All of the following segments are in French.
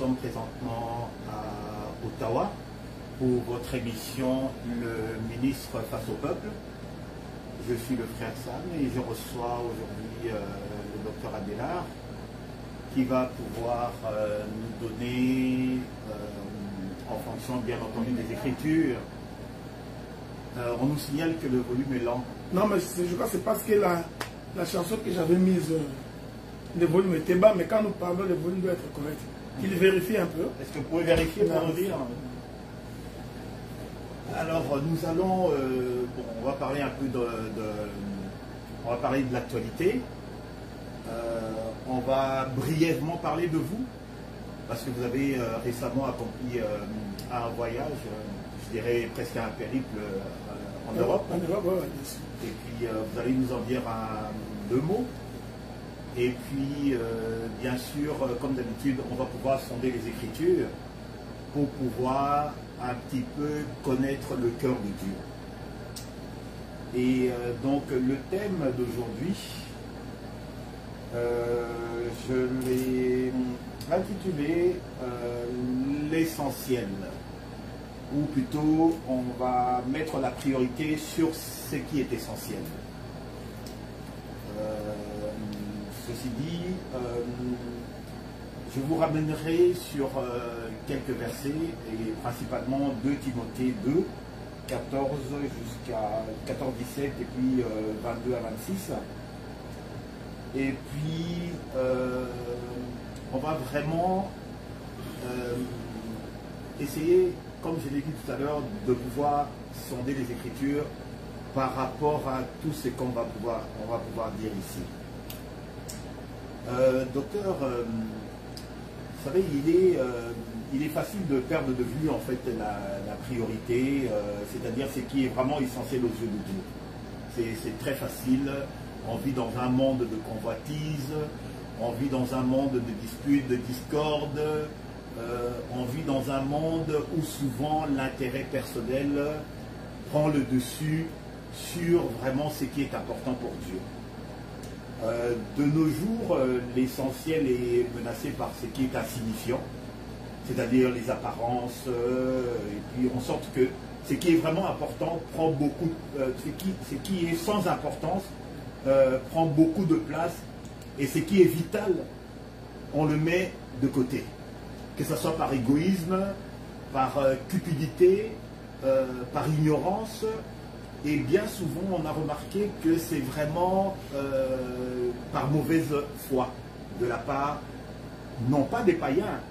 sommes présentement à Ottawa pour votre émission Le ministre face au peuple. Je suis le frère Sam et je reçois aujourd'hui le docteur Abélard qui va pouvoir nous donner, en fonction bien entendu des Écritures, on nous signale que le volume est lent. Non, mais je crois que c'est parce que la chanson que j'avais mise, le volume était bas, mais quand nous parlons, le volume doit être correct. Il vérifie un peu. Est-ce que vous pouvez vérifier pour nous dire? Alors, nous allons, bon, on va parler un peu on va parler de l'actualité. On va brièvement parler de vous, parce que vous avez récemment accompli un voyage, je dirais presque un périple en Europe. En Europe, ouais. Et puis, vous allez nous en dire deux mots. Et puis, bien sûr, comme d'habitude, on va pouvoir sonder les Écritures pour pouvoir un petit peu connaître le cœur de Dieu. Et donc, le thème d'aujourd'hui, je l'ai intitulé l'essentiel. Ou plutôt, on va mettre la priorité sur ce qui est essentiel. Ceci dit, je vous ramènerai sur quelques versets, et principalement 2 Timothée 2, 14 jusqu'à 14-17, et puis 22 à 26. Et puis, on va vraiment essayer, comme je l'ai dit tout à l'heure, de pouvoir sonder les Écritures par rapport à tout ce qu'on va pouvoir dire ici. Docteur, vous savez, il est facile de perdre de vue en fait la priorité, c'est-à-dire ce qui est vraiment essentiel aux yeux de Dieu. C'est très facile. On vit dans un monde de convoitise, on vit dans un monde de disputes, de discorde, on vit dans un monde où souvent l'intérêt personnel prend le dessus sur vraiment ce qui est important pour Dieu. De nos jours, l'essentiel est menacé par ce qui est insignifiant, c'est-à-dire les apparences, et puis en sorte que ce qui est vraiment important prend beaucoup, ce qui est sans importance prend beaucoup de place, et ce qui est vital, on le met de côté. Que ce soit par égoïsme, par cupidité, par ignorance. Et bien souvent, on a remarqué que c'est vraiment par mauvaise foi de la part, non pas des païens,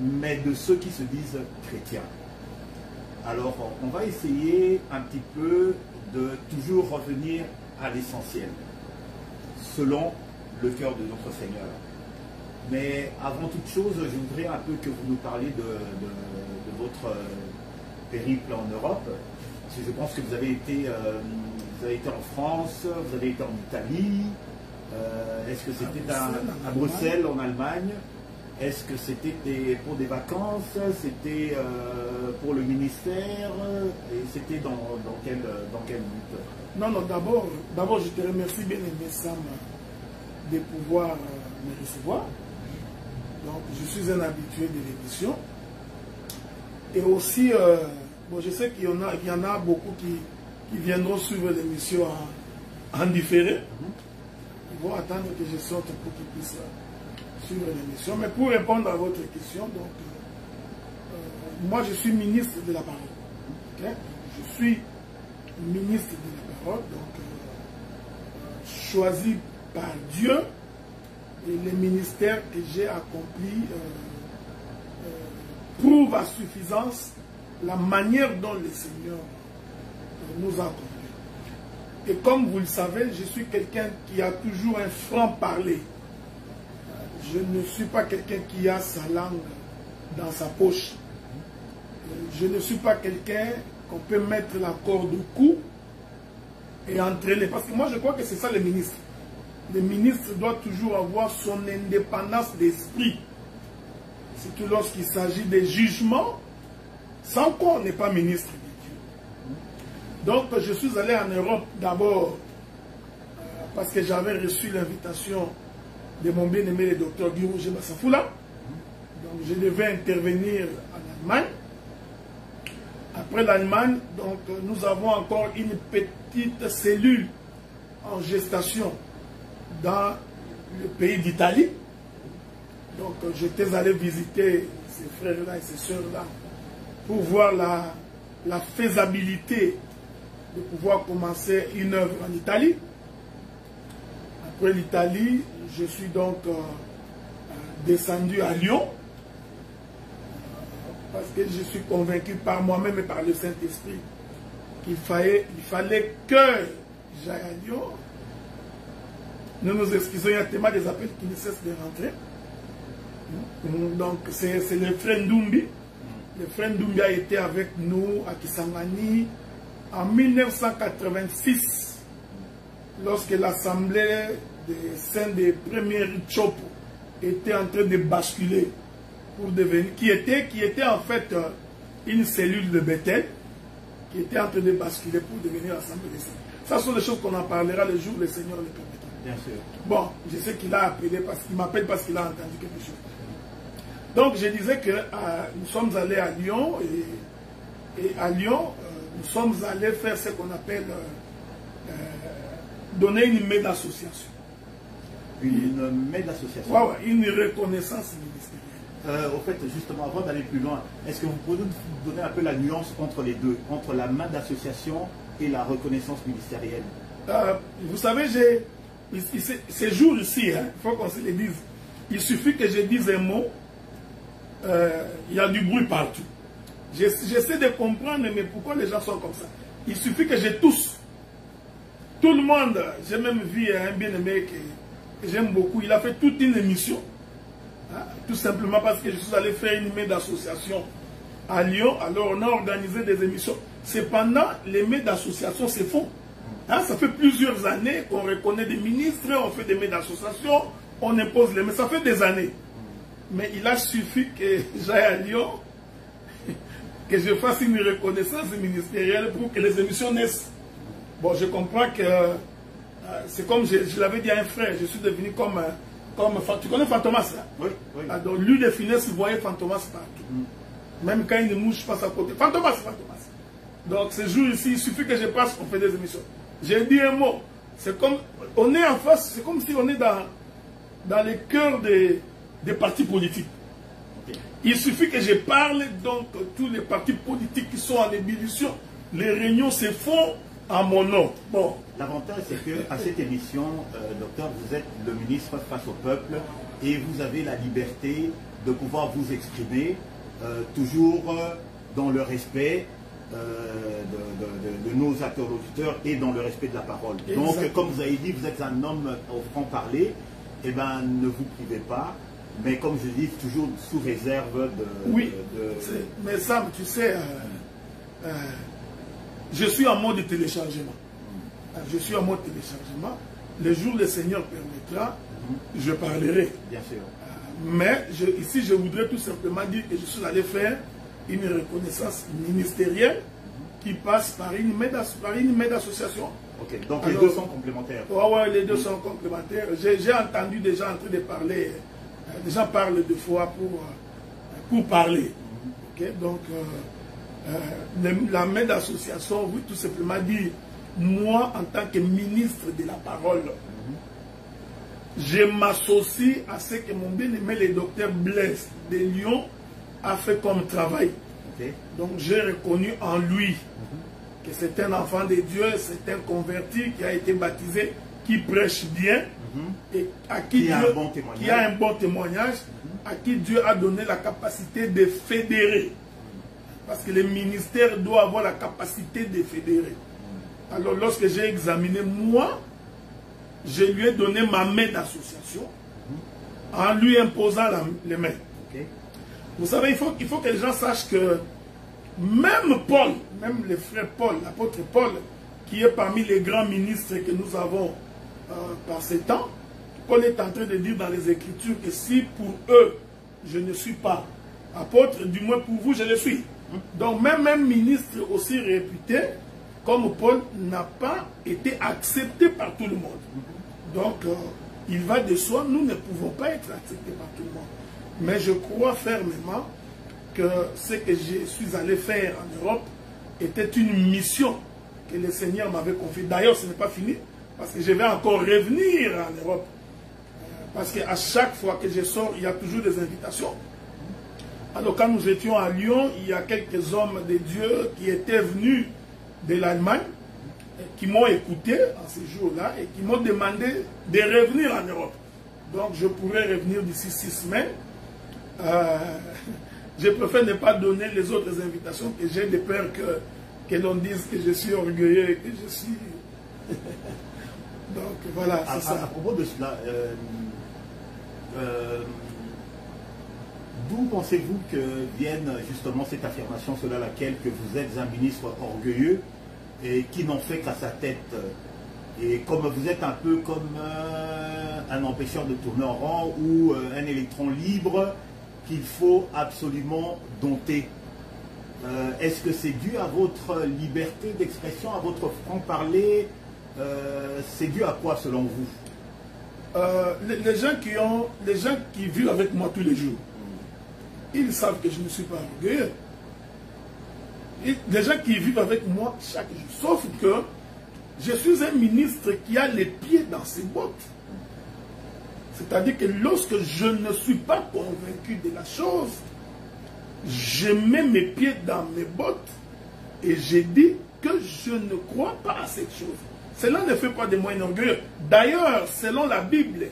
mais de ceux qui se disent chrétiens. Alors, on va essayer un petit peu de toujours revenir à l'essentiel, selon le cœur de notre Seigneur. Mais avant toute chose, je voudrais un peu que vous nous parliez de votre périple en Europe. Parce que je pense que vous avez été en France, vous avez été en Italie. Est-ce que c'était à Bruxelles, en Allemagne? Est-ce que c'était pour des vacances? C'était pour le ministère? Et c'était dans quel but? Non, d'abord, je te remercie bien aimé Sam de pouvoir me recevoir. Donc, je suis un habitué de l'émission. Et aussi, bon, je sais qu'il y en a beaucoup qui viendront suivre l'émission en différé. Ils vont attendre que je sorte pour qu'ils puissent suivre l'émission. Mais pour répondre à votre question, donc, moi je suis ministre de la parole. Okay? Je suis ministre de la parole, donc choisi par Dieu, et les ministères que j'ai accomplis prouvent à suffisance la manière dont le Seigneur nous a conduits. Et comme vous le savez, je suis quelqu'un qui a toujours un franc-parler. Je ne suis pas quelqu'un qui a sa langue dans sa poche. Je ne suis pas quelqu'un qu'on peut mettre la corde au cou et entraîner. Parce que moi, je crois que c'est ça le ministre. Le ministre doit toujours avoir son indépendance d'esprit. Surtout lorsqu'il s'agit des jugements, sans quoi on n'est pas ministre de Dieu. Donc, je suis allé en Europe d'abord parce que j'avais reçu l'invitation de mon bien-aimé le docteur Guy Roger Bassafoula. Donc, je devais intervenir en Allemagne. Après l'Allemagne, donc nous avons encore une petite cellule en gestation dans le pays d'Italie. Donc j'étais allé visiter ces frères-là et ces sœurs-là pour voir la faisabilité de pouvoir commencer une œuvre en Italie. Après l'Italie, je suis donc descendu à Lyon parce que je suis convaincu par moi-même et par le Saint-Esprit qu'il fallait que j'aille à Lyon. Nous nous excusons, il y a tellement des appels qui ne cessent de rentrer. Donc c'est le frère Ndumbi. Le frère Ndumbi a été avec nous à Kisangani en 1986, lorsque l'assemblée des saints des premiers Chopo était en train de basculer pour devenir, qui était en fait une cellule de Bethel, qui était en train de basculer pour devenir l'assemblée des saints. Ça sont des choses qu'on en parlera le jour où le Seigneur le permettra. Bien sûr. Bon, je sais qu'il a appelé parce qu'il m'appelle parce qu'il a entendu quelque chose. Donc je disais que nous sommes allés à Lyon et à Lyon, nous sommes allés faire ce qu'on appelle donner une main d'association. Une main d'association. Ouais, une reconnaissance ministérielle. Au fait, justement, avant d'aller plus loin, est-ce que vous pouvez nous donner un peu la nuance entre les deux, entre la main d'association et la reconnaissance ministérielle? Vous savez, ces jours-ci, il faut qu'on se le dise. Il suffit que je dise un mot, il y a du bruit partout. J'essaie de comprendre, mais pourquoi les gens sont comme ça? Il suffit que je tousse. Tout le monde, j'ai même vu un bien-aimé que j'aime beaucoup, il a fait toute une émission. Hein, tout simplement parce que je suis allé faire une main d'association à Lyon. Alors on a organisé des émissions. Cependant, les mains d'association, c'est faux. Hein, ça fait plusieurs années qu'on reconnaît des ministres, on fait des mains d'association, on impose les mains. Ça fait des années. Mais il a suffi que j'aille à Lyon, que je fasse une reconnaissance ministérielle pour que les émissions naissent. Bon, je comprends que c'est comme je l'avais dit à un frère, je suis devenu comme tu connais Fantomas là? Oui, oui. Donc lui de finesse, il voyait Fantomas partout. Même quand une mouche passe à côté. Fantomas. Donc ce jour ici, il suffit que je passe, on fait des émissions. J'ai dit un mot. C'est comme, on est en face, c'est comme si on est dans le cœur des partis politiques. Okay. Il suffit que je parle, donc tous les partis politiques qui sont en ébullition, les réunions se font à mon nom. Bon. L'avantage, c'est qu'à cette émission, docteur, vous êtes le ministre face au peuple et vous avez la liberté de pouvoir vous exprimer toujours dans le respect de nos interlocuteurs et dans le respect de la parole. Exactement. Donc, comme vous avez dit, vous êtes un homme au franc-parler, et ben ne vous privez pas, mais comme je dis, toujours sous réserve de... Oui, mais Sam, tu sais, je suis en mode téléchargement. Je suis en mode téléchargement. Le jour où le Seigneur permettra, je parlerai. Bien sûr. Mais ici, je voudrais tout simplement dire que je suis allé faire une reconnaissance ministérielle qui passe par une main d'association. Ok, donc les deux sont complémentaires. Oui, les deux sont complémentaires. J'ai entendu des gens en train de parler. Les gens parlent deux fois pour parler. Okay? Donc, la main d'association veut tout simplement dire, moi, en tant que ministre de la parole, je m'associe à ce que mon bien-aimé, le docteur Blaise de Lyon, a fait comme travail. Okay. Donc, j'ai reconnu en lui que c'est un enfant de Dieu, c'est un converti qui a été baptisé, qui prêche bien, et à qui a un bon témoignage, à qui Dieu a donné la capacité de fédérer. Parce que le ministère doit avoir la capacité de fédérer. Alors, lorsque j'ai examiné, moi, je lui ai donné ma main d'association en lui imposant les mains. Okay. Vous savez, il faut que les gens sachent que même Paul, même le frère Paul, l'apôtre Paul, qui est parmi les grands ministres que nous avons par ces temps, Paul est en train de dire dans les Écritures que si pour eux, je ne suis pas apôtre, du moins pour vous, je le suis. Donc même un ministre aussi réputé comme Paul n'a pas été accepté par tout le monde. Donc il va de soi, nous ne pouvons pas être acceptés par tout le monde. Mais je crois fermement que ce que je suis allé faire en Europe était une mission que le Seigneur m'avait confiée. D'ailleurs, ce n'est pas fini, parce que je vais encore revenir en Europe. Parce qu'à chaque fois que je sors, il y a toujours des invitations. Alors quand nous étions à Lyon, il y a quelques hommes de Dieu qui étaient venus de l'Allemagne, qui m'ont écouté en ces jours-là et qui m'ont demandé de revenir en Europe. Donc je pourrais revenir d'ici 6 semaines. Je préfère ne pas donner les autres invitations, que j'ai de peur que l'on dise que je suis orgueilleux et que je suis... Donc voilà, c'est ça. À propos de cela, d'où pensez-vous que vienne justement cette affirmation selon laquelle que vous êtes un ministre orgueilleux et qui n'en fait qu'à sa tête? Et comme vous êtes un peu comme un empêcheur de tourner en rang ou un électron libre qu'il faut absolument dompter. Est-ce que c'est dû à votre liberté d'expression, à votre franc-parler? C'est dû à quoi selon vous? Les gens qui vivent avec moi tous les jours, ils savent que je ne suis pas orgueilleux. Les gens qui vivent avec moi chaque jour, sauf que je suis un ministre qui a les pieds dans ses bottes. C'est-à-dire que lorsque je ne suis pas convaincu de la chose, je mets mes pieds dans mes bottes et je dis que je ne crois pas à cette chose. Cela ne fait pas de moi un orgueilleux. D'ailleurs, selon la Bible,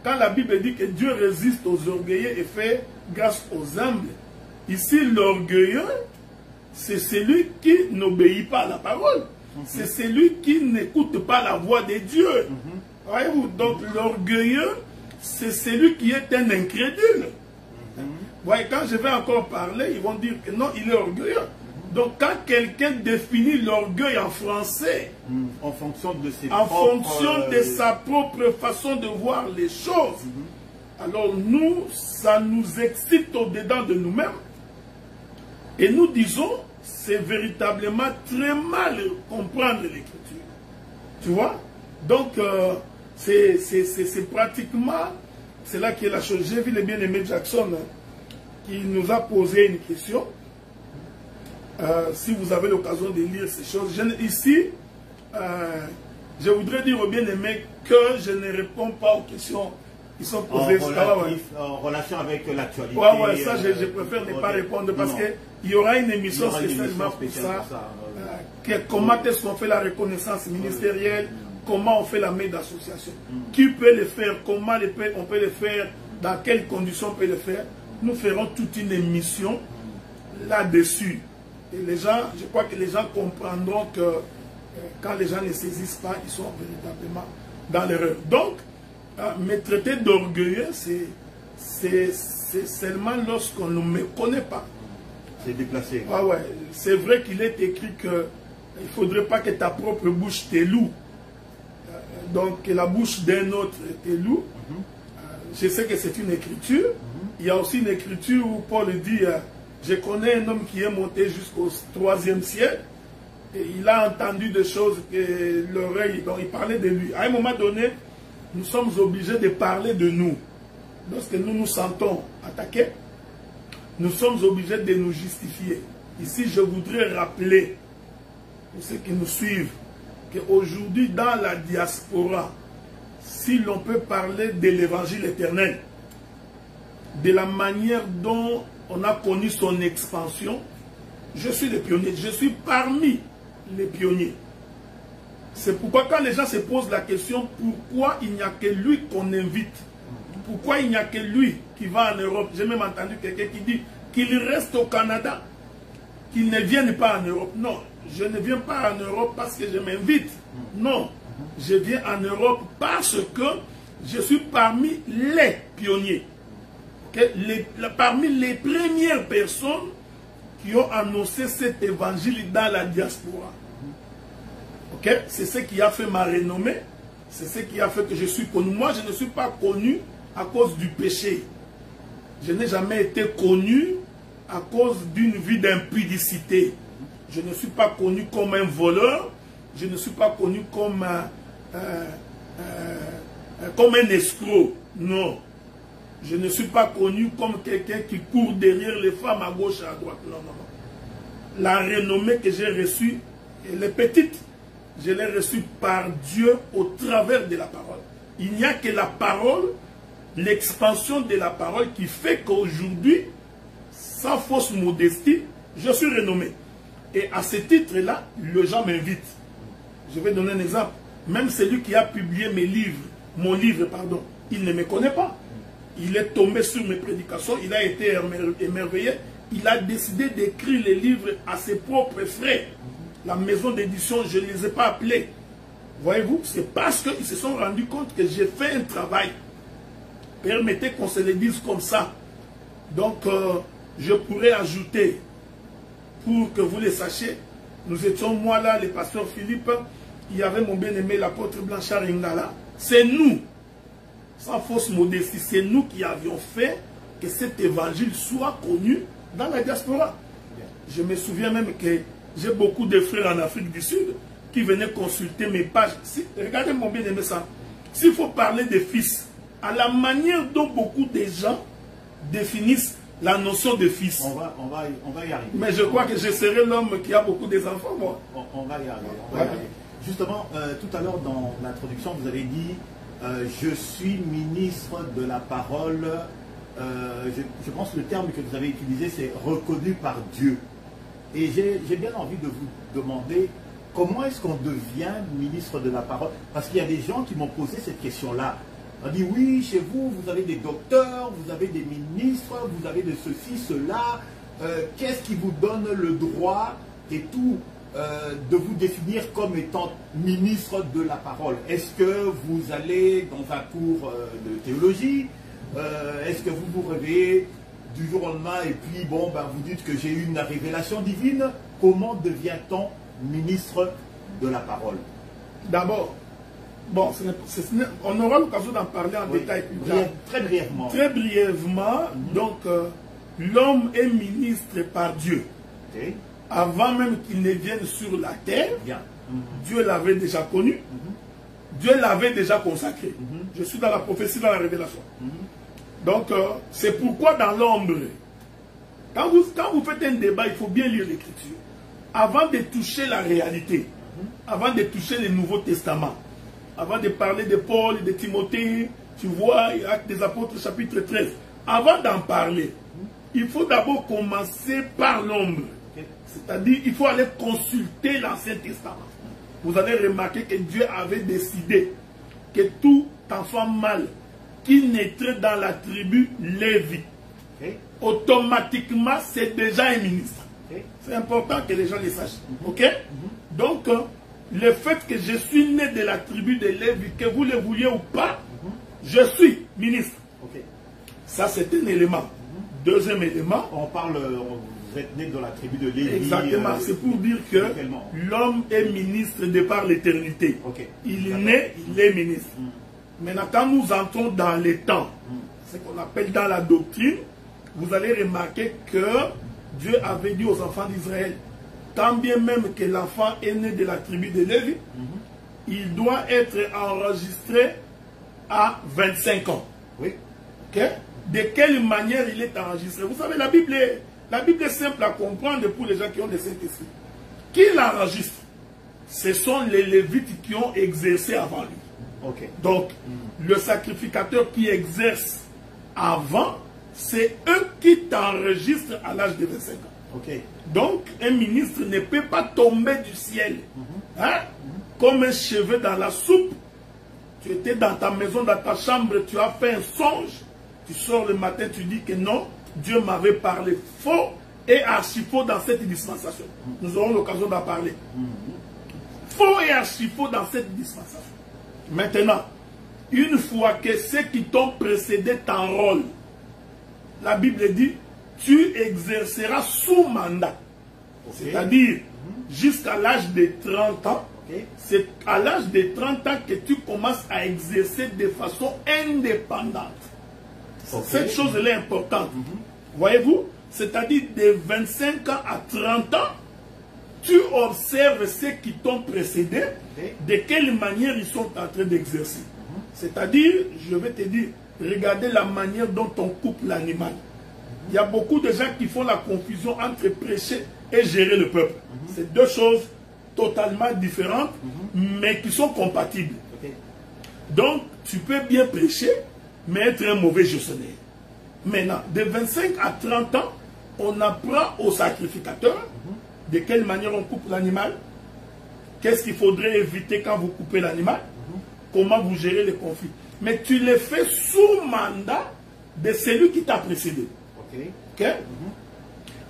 quand la Bible dit que Dieu résiste aux orgueilleux et fait grâce aux humbles, ici l'orgueilleux, c'est celui qui n'obéit pas à la parole. C'est celui qui n'écoute pas la voix de Dieu. Voyez-vous, donc l'orgueilleux, c'est celui qui est un incrédule. Voyez, quand je vais encore parler, ils vont dire que non, il est orgueilleux. Donc quand quelqu'un définit l'orgueil en français, en fonction de sa propre façon de voir les choses, alors nous, ça nous excite au-dedans de nous-mêmes. Et nous disons, c'est véritablement très mal comprendre l'écriture. Tu vois? Donc, c'est pratiquement, c'est là qui est la chose. J'ai vu le bien-aimé Jackson qui nous a posé une question. Si vous avez l'occasion de lire ces choses. Ici, je voudrais dire au bien-aimé que je ne réponds pas aux questions qui sont posées. En relation avec l'actualité. Ouais, ça, je préfère ne pas répondre parce qu'il y aura une émission spécialement pour ça. Comment est-ce qu'on fait la reconnaissance ministérielle? Comment on fait la main d'association? Qui peut le faire? Comment on peut le faire? Dans quelles conditions on peut le faire? Nous ferons toute une émission là-dessus. Et les gens, je crois que les gens comprendront que quand les gens ne saisissent pas, ils sont véritablement dans l'erreur. Donc, me traiter d'orgueilleux, c'est seulement lorsqu'on ne me connaît pas. C'est déplacé. Ouais. C'est vrai qu'il est écrit qu'il ne faudrait pas que ta propre bouche te loue. Donc, que la bouche d'un autre te loue. Je sais que c'est une écriture. Il y a aussi une écriture où Paul dit, je connais un homme qui est monté jusqu'au 3e ciel. Et il a entendu des choses que l'oreille, donc il parlait de lui. À un moment donné, nous sommes obligés de parler de nous. Lorsque nous nous sentons attaqués, nous sommes obligés de nous justifier. Ici, je voudrais rappeler, pour ceux qui nous suivent, qu'aujourd'hui, dans la diaspora, si l'on peut parler de l'évangile éternel, de la manière dont on a connu son expansion, je suis le pionnier, je suis parmi les pionniers. C'est pourquoi quand les gens se posent la question, pourquoi il n'y a que lui qu'on invite? Pourquoi il n'y a que lui qui va en Europe? J'ai même entendu quelqu'un qui dit qu'il reste au Canada, qu'il ne vienne pas en Europe. Non, je ne viens pas en Europe parce que je m'invite. Non, je viens en Europe parce que je suis parmi les pionniers. Parmi les premières personnes qui ont annoncé cet évangile dans la diaspora. C'est ce qui a fait ma renommée. C'est ce qui a fait que je suis connu. Moi, je ne suis pas connu à cause du péché. Je n'ai jamais été connu à cause d'une vie d'impudicité. Je ne suis pas connu comme un voleur. Je ne suis pas connu comme un escroc. Non. Je ne suis pas connu comme quelqu'un qui court derrière les femmes à gauche et à droite. Non, non, non. La renommée que j'ai reçue, elle est petite. Je l'ai reçue par Dieu au travers de la parole. Il n'y a que la parole, l'expansion de la parole qui fait qu'aujourd'hui, sans fausse modestie, je suis renommé. Et à ce titre-là, les gens m'invitent. Je vais donner un exemple. Même celui qui a publié mon livre, pardon, il ne me connaît pas. Il est tombé sur mes prédications, il a été émerveillé. Il a décidé d'écrire les livres à ses propres frais. La maison d'édition, je ne les ai pas appelés. Voyez-vous, c'est parce qu'ils se sont rendus compte que j'ai fait un travail. Permettez qu'on se le dise comme ça. Donc, je pourrais ajouter, pour que vous le sachiez, nous étions, moi là, le pasteur Philippe, il y avait mon bien-aimé, l'apôtre Blanchard Ingala. C'est nous, sans fausse modestie, c'est nous qui avions fait que cet évangile soit connu dans la diaspora. Je me souviens même que j'ai beaucoup de frères en Afrique du Sud qui venaient consulter mes pages. Regardez mon bien-aimé ça. S'il faut parler de fils, à la manière dont beaucoup de gens définissent la notion de fils. On va y arriver. Mais je crois que je serai l'homme qui a beaucoup d'enfants, moi. On va y arriver. Justement, tout à l'heure dans l'introduction, vous avez dit je suis ministre de la parole. Je pense que le terme que vous avez utilisé, c'est reconnu par Dieu. Et j'ai bien envie de vous demander comment est-ce qu'on devient ministre de la parole? Parce qu'il y a des gens qui m'ont posé cette question-là. On dit oui, chez vous, vous avez des docteurs, vous avez des ministres, vous avez de ceci, cela. Qu'est-ce qui vous donne le droit et tout de vous définir comme étant ministre de la parole? Est-ce que vous allez dans un cours de théologie? Est-ce que vous vous réveillez du jour au lendemain et puis bon, ben, vous dites que j'ai eu une révélation divine? Comment devient-on ministre de la parole? D'abord, bon, on aura l'occasion d'en parler en détail plus tard. Très brièvement. Très brièvement, donc l'homme est ministre par Dieu. Avant même qu'il ne vienne sur la terre, Dieu l'avait déjà connu. Dieu l'avait déjà consacré. Je suis dans la prophétie, dans la révélation. Donc, c'est pourquoi dans l'ombre, quand vous faites un débat, il faut bien lire l'écriture. Avant de toucher la réalité, avant de toucher le Nouveau Testament, avant de parler de Paul et de Timothée, tu vois, Actes des Apôtres, chapitre 13, avant d'en parler, il faut d'abord commencer par l'ombre. C'est-à-dire, il faut aller consulter l'Ancien Testament. Vous allez remarquer que Dieu avait décidé que tout enfant mâle qui naîtrait dans la tribu Lévi, automatiquement, c'est déjà un ministre. C'est important que les gens le sachent. Donc, le fait que je suis né de la tribu de Lévi, que vous le vouliez ou pas, je suis ministre. Ça, c'est un élément. Deuxième élément. Vous êtes né dans la tribu de Lévi. Exactement. C'est pour dire que l'homme est ministre de par l'éternité. Il est né, il est ministre. Maintenant, quand nous entrons dans les temps, ce qu'on appelle dans la doctrine, vous allez remarquer que Dieu avait dit aux enfants d'Israël, tant bien même que l'enfant est né de la tribu de Lévi, il doit être enregistré à 25 ans. De quelle manière il est enregistré? Vous savez, la Bible est simple à comprendre pour les gens qui ont des Saint-Esprit. Qui l'enregistre? Ce sont les Lévites qui ont exercé avant lui. Donc, le sacrificateur qui exerce avant, c'est eux qui t'enregistrent à l'âge de 25 ans. Donc, un ministre ne peut pas tomber du ciel comme un cheveu dans la soupe. Tu étais dans ta maison, dans ta chambre, tu as fait un songe. Tu sors le matin, tu dis que non, Dieu m'avait parlé. Faux et archi-faux dans cette dispensation. Nous aurons l'occasion d'en parler. Faux et archi-faux dans cette dispensation. Maintenant, une fois que ceux qui t'ont précédé t'enrôlent, la Bible dit, tu exerceras sous mandat. C'est-à-dire, jusqu'à l'âge de 30 ans, c'est à l'âge de 30 ans que tu commences à exercer de façon indépendante. Cette chose-là est importante. Voyez-vous? C'est-à-dire, de 25 ans à 30 ans, tu observes ceux qui t'ont précédé, de quelle manière ils sont en train d'exercer. C'est-à-dire, je vais te dire, regardez la manière dont on coupe l'animal. Il y a beaucoup de gens qui font la confusion entre prêcher et gérer le peuple. C'est deux choses totalement différentes, mais qui sont compatibles. Donc, tu peux bien prêcher, mais être un mauvais gestionnaire. Maintenant, de 25 à 30 ans, on apprend au sacrificateur de quelle manière on coupe l'animal, qu'est-ce qu'il faudrait éviter quand vous coupez l'animal, comment vous gérez les conflits. Mais tu le fais sous mandat de celui qui t'a précédé. Okay?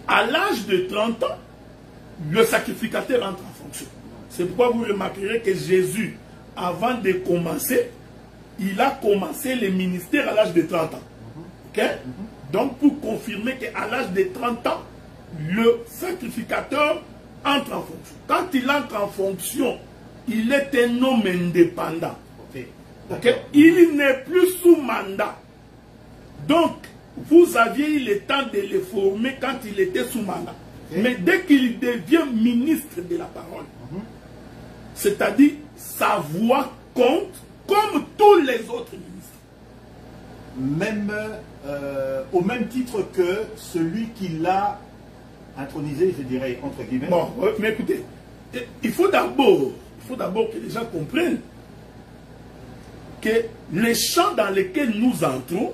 À l'âge de 30 ans, le sacrificateur entre en fonction. C'est pourquoi vous remarquerez que Jésus, avant de commencer, il a commencé le ministère à l'âge de 30 ans. Okay? Donc, pour confirmer qu'à l'âge de 30 ans, le sacrificateur entre en fonction. Quand il entre en fonction, il est un homme indépendant. Okay? Il n'est plus sous mandat. Donc, vous aviez eu le temps de le former quand il était sous mandat. Mais dès qu'il devient ministre de la parole, c'est-à-dire sa voix compte comme tous les autres ministres. Même au même titre que celui qui l'a intronisé, je dirais, entre guillemets. Bon, mais écoutez, il faut d'abord que les gens comprennent que les champs dans lesquels nous entrons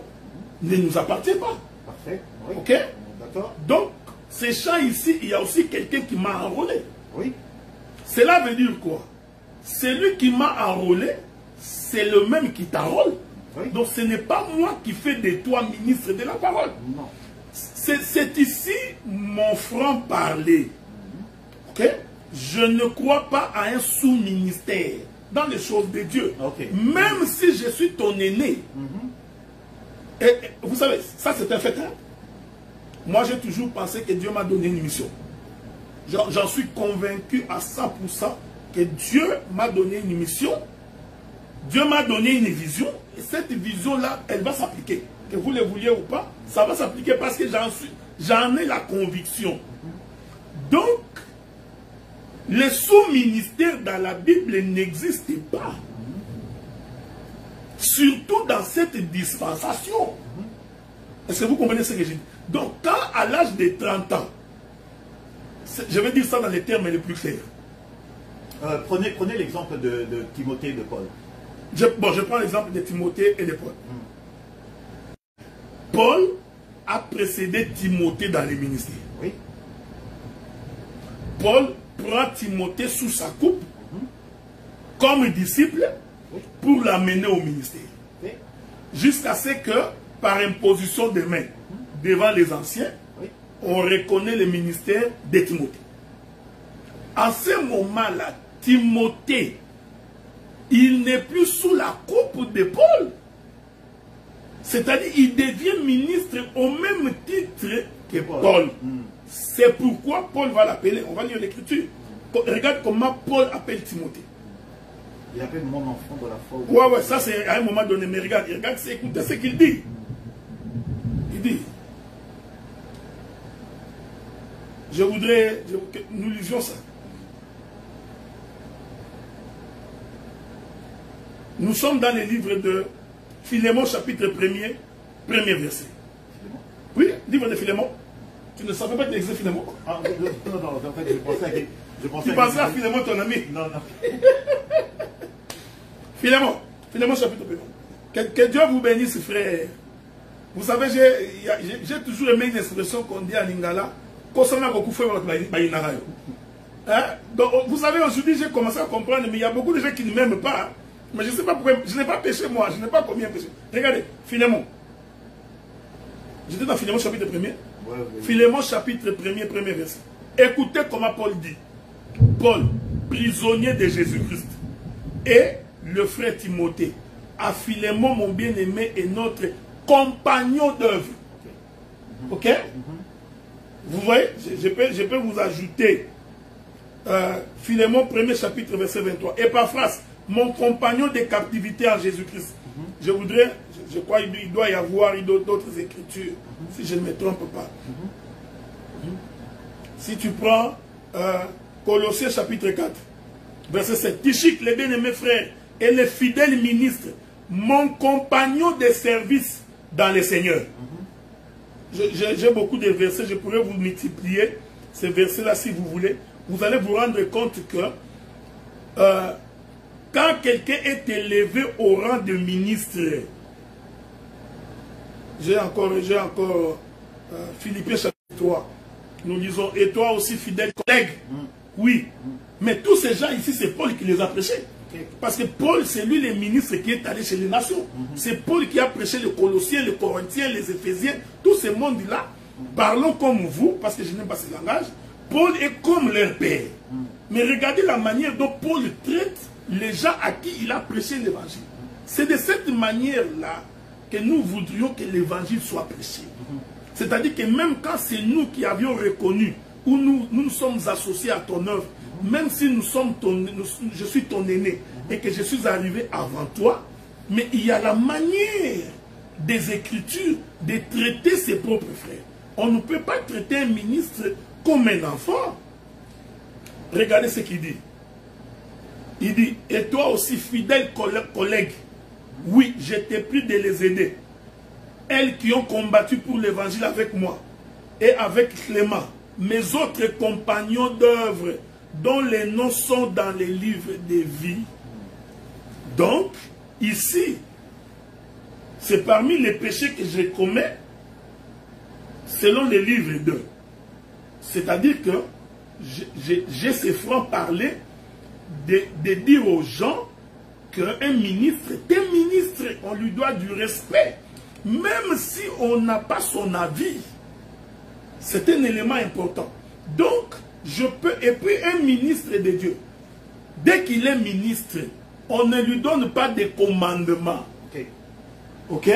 ne nous appartiennent pas. Parfait. Oui. Ok? D'accord. Donc, ces champs ici, il y a aussi quelqu'un qui m'a enrôlé. Oui. Cela veut dire quoi? Celui qui m'a enrôlé, c'est le même qui t'enrôle. Oui. Donc, ce n'est pas moi qui fais de toi ministre de la parole. Non. C'est ici mon franc-parler. Ok? Je ne crois pas à un sous-ministère dans les choses de Dieu. Okay. Même si je suis ton aîné. Et vous savez, ça c'est un fait. Hein? Moi j'ai toujours pensé que Dieu m'a donné une mission. J'en suis convaincu à 100% que Dieu m'a donné une mission. Dieu m'a donné une vision. Et cette vision-là, elle va s'appliquer. Que vous le vouliez ou pas, ça va s'appliquer parce que j'en ai la conviction. Donc, le sous-ministère dans la Bible n'existe pas. Surtout dans cette dispensation. Est-ce que vous comprenez ce que je dis? Donc, quand à l'âge de 30 ans, je vais dire ça dans les termes les plus clairs. Prenez l'exemple de Timothée et de Paul. Je prends l'exemple de Timothée et de Paul. Paul a précédé Timothée dans les ministères. Oui. Paul prend Timothée sous sa coupe comme disciple pour l'amener au ministère. Oui. Jusqu'à ce que, par imposition de main devant les anciens, on reconnaît le ministère de Timothée. En ce moment-là, Timothée, il n'est plus sous la coupe de Paul. C'est-à-dire il devient ministre au même titre que Paul. C'est pourquoi Paul va l'appeler, on va lire l'écriture. Regarde comment Paul appelle Timothée. Il appelle mon enfant de la foi. Ouais, ça c'est à un moment donné, mais regarde, écoutez ce qu'il dit. Il dit, je voudrais que nous lisions ça. Nous sommes dans les livres de Philémon, chapitre 1er, premier verset. Philémon? Oui, livre de Philémon. Tu ne savais pas qu'il existait Philémon? Ah, non, en fait, je pensais tu pensais à Philémon, ton ami? Non. Philémon, chapitre 1er. Que Dieu vous bénisse, frère. Vous savez, j'ai toujours aimé une expression qu'on dit à Lingala. Hein? Donc, vous savez, aujourd'hui, j'ai commencé à comprendre, mais il y a beaucoup de gens qui ne m'aiment pas. Mais je ne sais pas pourquoi, je n'ai pas péché moi, je n'ai pas commis un péché. Regardez, Philémon. J'étais dans Philémon chapitre 1er. Philémon chapitre 1er, premier verset. Écoutez comment Paul dit. Paul, prisonnier de Jésus-Christ, et le frère Timothée, à Philémon, mon bien-aimé, et notre compagnon d'œuvre. Ok? Vous voyez, je peux vous ajouter Philémon 1er chapitre verset 23. Epaphras, mon compagnon de captivité en Jésus-Christ. Je voudrais, je crois qu'il doit y avoir d'autres écritures, si je ne me trompe pas. Si tu prends Colossiens chapitre 4, verset 7. Tichique, les bien-aimés frères, et les fidèles ministres, mon compagnon de service dans le Seigneur. J'ai beaucoup de versets, je pourrais vous multiplier ces versets-là si vous voulez. Vous allez vous rendre compte que quand quelqu'un est élevé au rang de ministre, j'ai encore Philippiens chapitre 3, nous disons, et toi aussi fidèle collègue. Oui, mais tous ces gens ici, c'est Paul qui les a prêchés. Parce que Paul, c'est lui le ministre qui est allé chez les nations. C'est Paul qui a prêché les Colossiens, les Corinthiens, les Éphésiens, tous ces mondes-là. Parlons comme vous, parce que je n'aime pas ce langage. Paul est comme leur père. Mais regardez la manière dont Paul traite les gens à qui il a prêché l'évangile. C'est de cette manière-là que nous voudrions que l'évangile soit prêché. C'est-à-dire que même quand c'est nous qui avions reconnu, ou nous sommes associés à ton œuvre, même si je suis ton aîné et que je suis arrivé avant toi, mais il y a la manière des Écritures de traiter ses propres frères. On ne peut pas traiter un ministre comme un enfant. Regardez ce qu'il dit. Il dit, et toi aussi fidèle collègue, oui, je t'ai pris de les aider. Elles qui ont combattu pour l'évangile avec moi et avec Clément, mes autres compagnons d'œuvre, dont les noms sont dans les livres de vie. Donc, ici, c'est parmi les péchés que je commets, selon les livres d'eux. C'est-à-dire que j'ai ce franc-parler de dire aux gens qu'un ministre, on lui doit du respect. Même si on n'a pas son avis, c'est un élément important. Donc, je peux, et puis un ministre de Dieu, dès qu'il est ministre, on ne lui donne pas de commandements. Ok?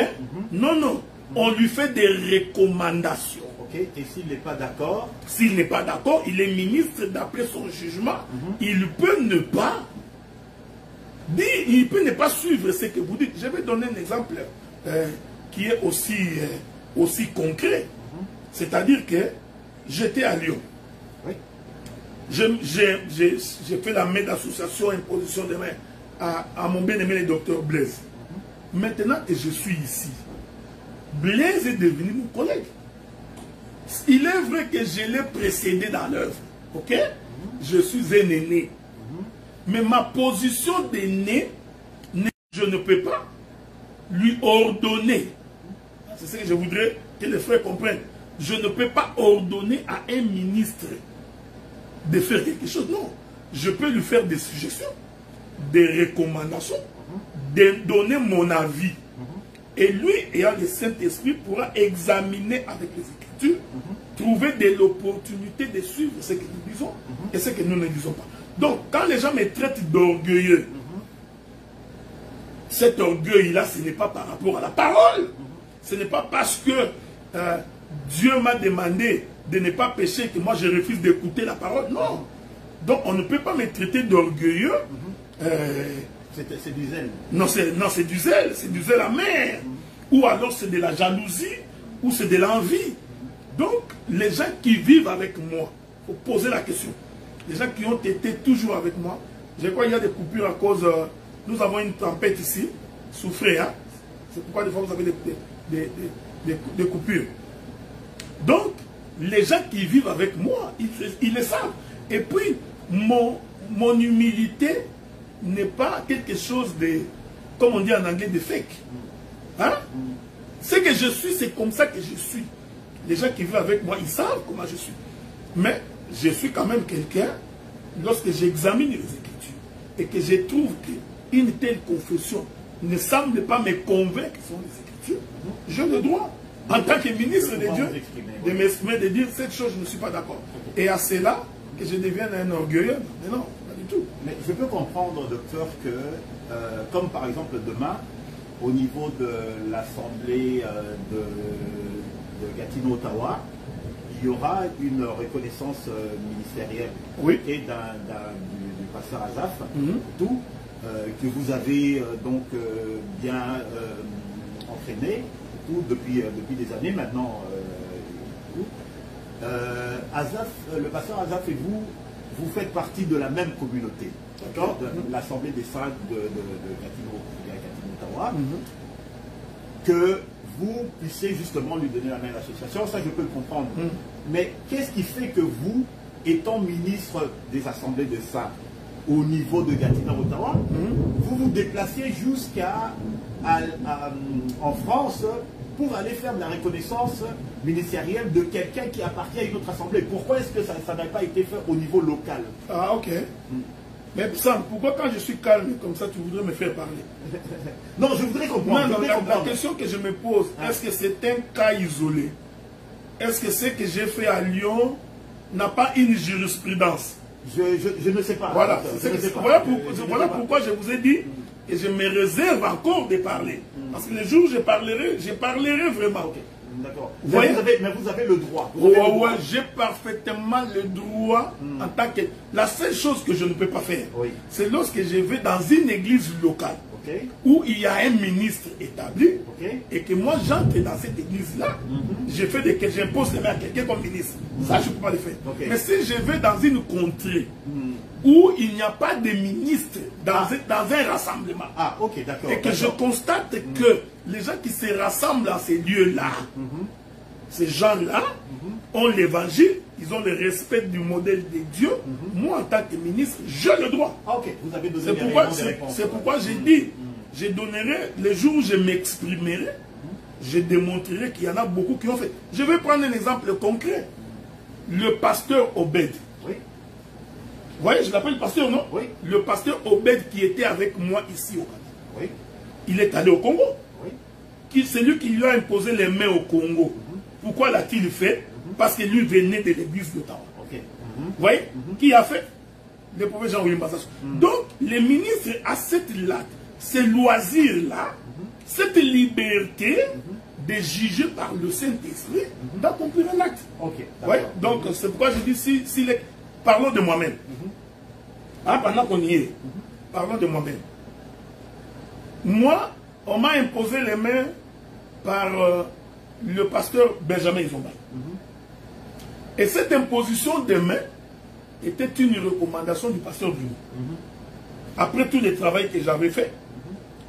Non, non. On lui fait des recommandations. Ok. Et s'il n'est pas d'accord? S'il n'est pas d'accord, il est ministre d'après son jugement. Il peut ne pas dire, il peut ne pas suivre ce que vous dites. Je vais donner un exemple qui est aussi concret. C'est-à-dire que j'étais à Lyon. Oui. J'ai fait la main d'association, imposition de main à mon bien-aimé le docteur Blaise. Maintenant que je suis ici, Blaise est devenu mon collègue. Il est vrai que je l'ai précédé dans l'œuvre. Ok? Je suis un aîné. Mais ma position d'aîné, je ne peux pas lui ordonner. C'est ce que je voudrais que les frères comprennent. Je ne peux pas ordonner à un ministre de faire quelque chose. Non. Je peux lui faire des suggestions, des recommandations, de donner mon avis. Et lui, ayant le Saint-Esprit, pourra examiner avec les Écritures, trouver de l'opportunité de suivre ce que nous disons et ce que nous ne disons pas. Donc, quand les gens me traitent d'orgueilleux, cet orgueil-là, ce n'est pas par rapport à la parole. Ce n'est pas parce que Dieu m'a demandé de ne pas pécher que moi je refuse d'écouter la parole. Non. Donc, on ne peut pas me traiter d'orgueilleux. C'est du zèle. Non, c'est du zèle. C'est du zèle amer. Ou alors c'est de la jalousie. Ou c'est de l'envie. Donc, les gens qui vivent avec moi, il faut poser la question. Les gens qui ont été toujours avec moi, je crois qu'il y a des coupures à cause... nous avons une tempête ici. Souffrez, hein. C'est pourquoi des fois vous avez des coupures. Donc, les gens qui vivent avec moi, ils le savent. Et puis, mon humilité n'est pas quelque chose de, comme on dit en anglais, de fake. Hein? Ce que je suis, c'est comme ça que je suis. Les gens qui vivent avec moi, ils savent comment je suis. Mais je suis quand même quelqu'un, lorsque j'examine les Écritures, et que je trouve qu'une telle confession ne semble pas me convaincre sur les Écritures, j'ai le droit, en tant que ministre de Dieu, de m'exprimer, de dire cette chose, je ne suis pas d'accord. Et à cela, que je devienne un orgueilleux. Mais non, pas du tout. Mais je peux comprendre, docteur, que, comme par exemple demain, au niveau de l'Assemblée de Gatineau-Ottawa, il y aura une reconnaissance ministérielle. Oui. Et du pasteur Azaf, tout, que vous avez donc bien entraîné, tout depuis des années maintenant. Azaf, le pasteur Azaf et vous, vous faites partie de la même communauté, d'accord, de l'Assemblée des Saints de Gatineau-Ottawa, que vous puissiez justement lui donner la main à l'association, ça je peux le comprendre. Mais qu'est-ce qui fait que vous, étant ministre des Assemblées des Saints au niveau de Gatineau-Ottawa, vous vous déplaciez jusqu'à en France pour aller faire de la reconnaissance ministérielle de quelqu'un qui appartient à une autre assemblée? Pourquoi est-ce que ça n'a pas été fait au niveau local? Ah, ok. Mais Sam, pourquoi quand je suis calme comme ça, tu voudrais me faire parler? Non, je voudrais comprendre. Non, la question que je me pose, est-ce que c'est un cas isolé? Est-ce que ce que j'ai fait à Lyon n'a pas une jurisprudence? Je ne sais pas. Voilà, voilà pourquoi je vous ai dit que je me réserve encore de parler. Parce que les jours où je parlerai vraiment. Okay. D'accord. Mais vous avez le droit. J'ai parfaitement le droit en tant que... La seule chose que je ne peux pas faire, c'est lorsque je vais dans une église locale où il y a un ministre établi et que moi j'entre dans cette église-là, j'impose les mains à quelqu'un comme ministre. Ça, je ne peux pas le faire. Mais si je vais dans une contrée où il n'y a pas de ministre dans un rassemblement, et que je constate que les gens qui se rassemblent dans ces lieux-là, ces gens-là ont l'évangile, ils ont le respect du modèle de Dieu, moi en tant que ministre, j'ai le droit. Vous avez donné c'est pourquoi j'ai dit, je donnerai, les jours où je m'exprimerai, je démontrerai qu'il y en a beaucoup qui ont fait. Je vais prendre un exemple concret. Le pasteur Obed. Vous voyez, je l'appelle pasteur, non? Le pasteur Obed qui était avec moi ici au Canada. Il est allé au Congo. C'est lui qui lui a imposé les mains au Congo. Pourquoi l'a-t-il fait? Parce que lui venait de l'église d'Ottawa. Vous voyez? Qui a fait? Le prophète Jean-William Bassas. Donc, les ministres a ce loisir-là, cette liberté de juger par le Saint-Esprit d'accomplir un acte. Donc, c'est pourquoi je dis, parlons de moi-même. Pendant qu'on y est, parlons de moi-même. Moi, on m'a imposé les mains par le pasteur Benjamin Izomba. Et cette imposition de mains était une recommandation du pasteur Bruno. Après tout le travail que j'avais fait,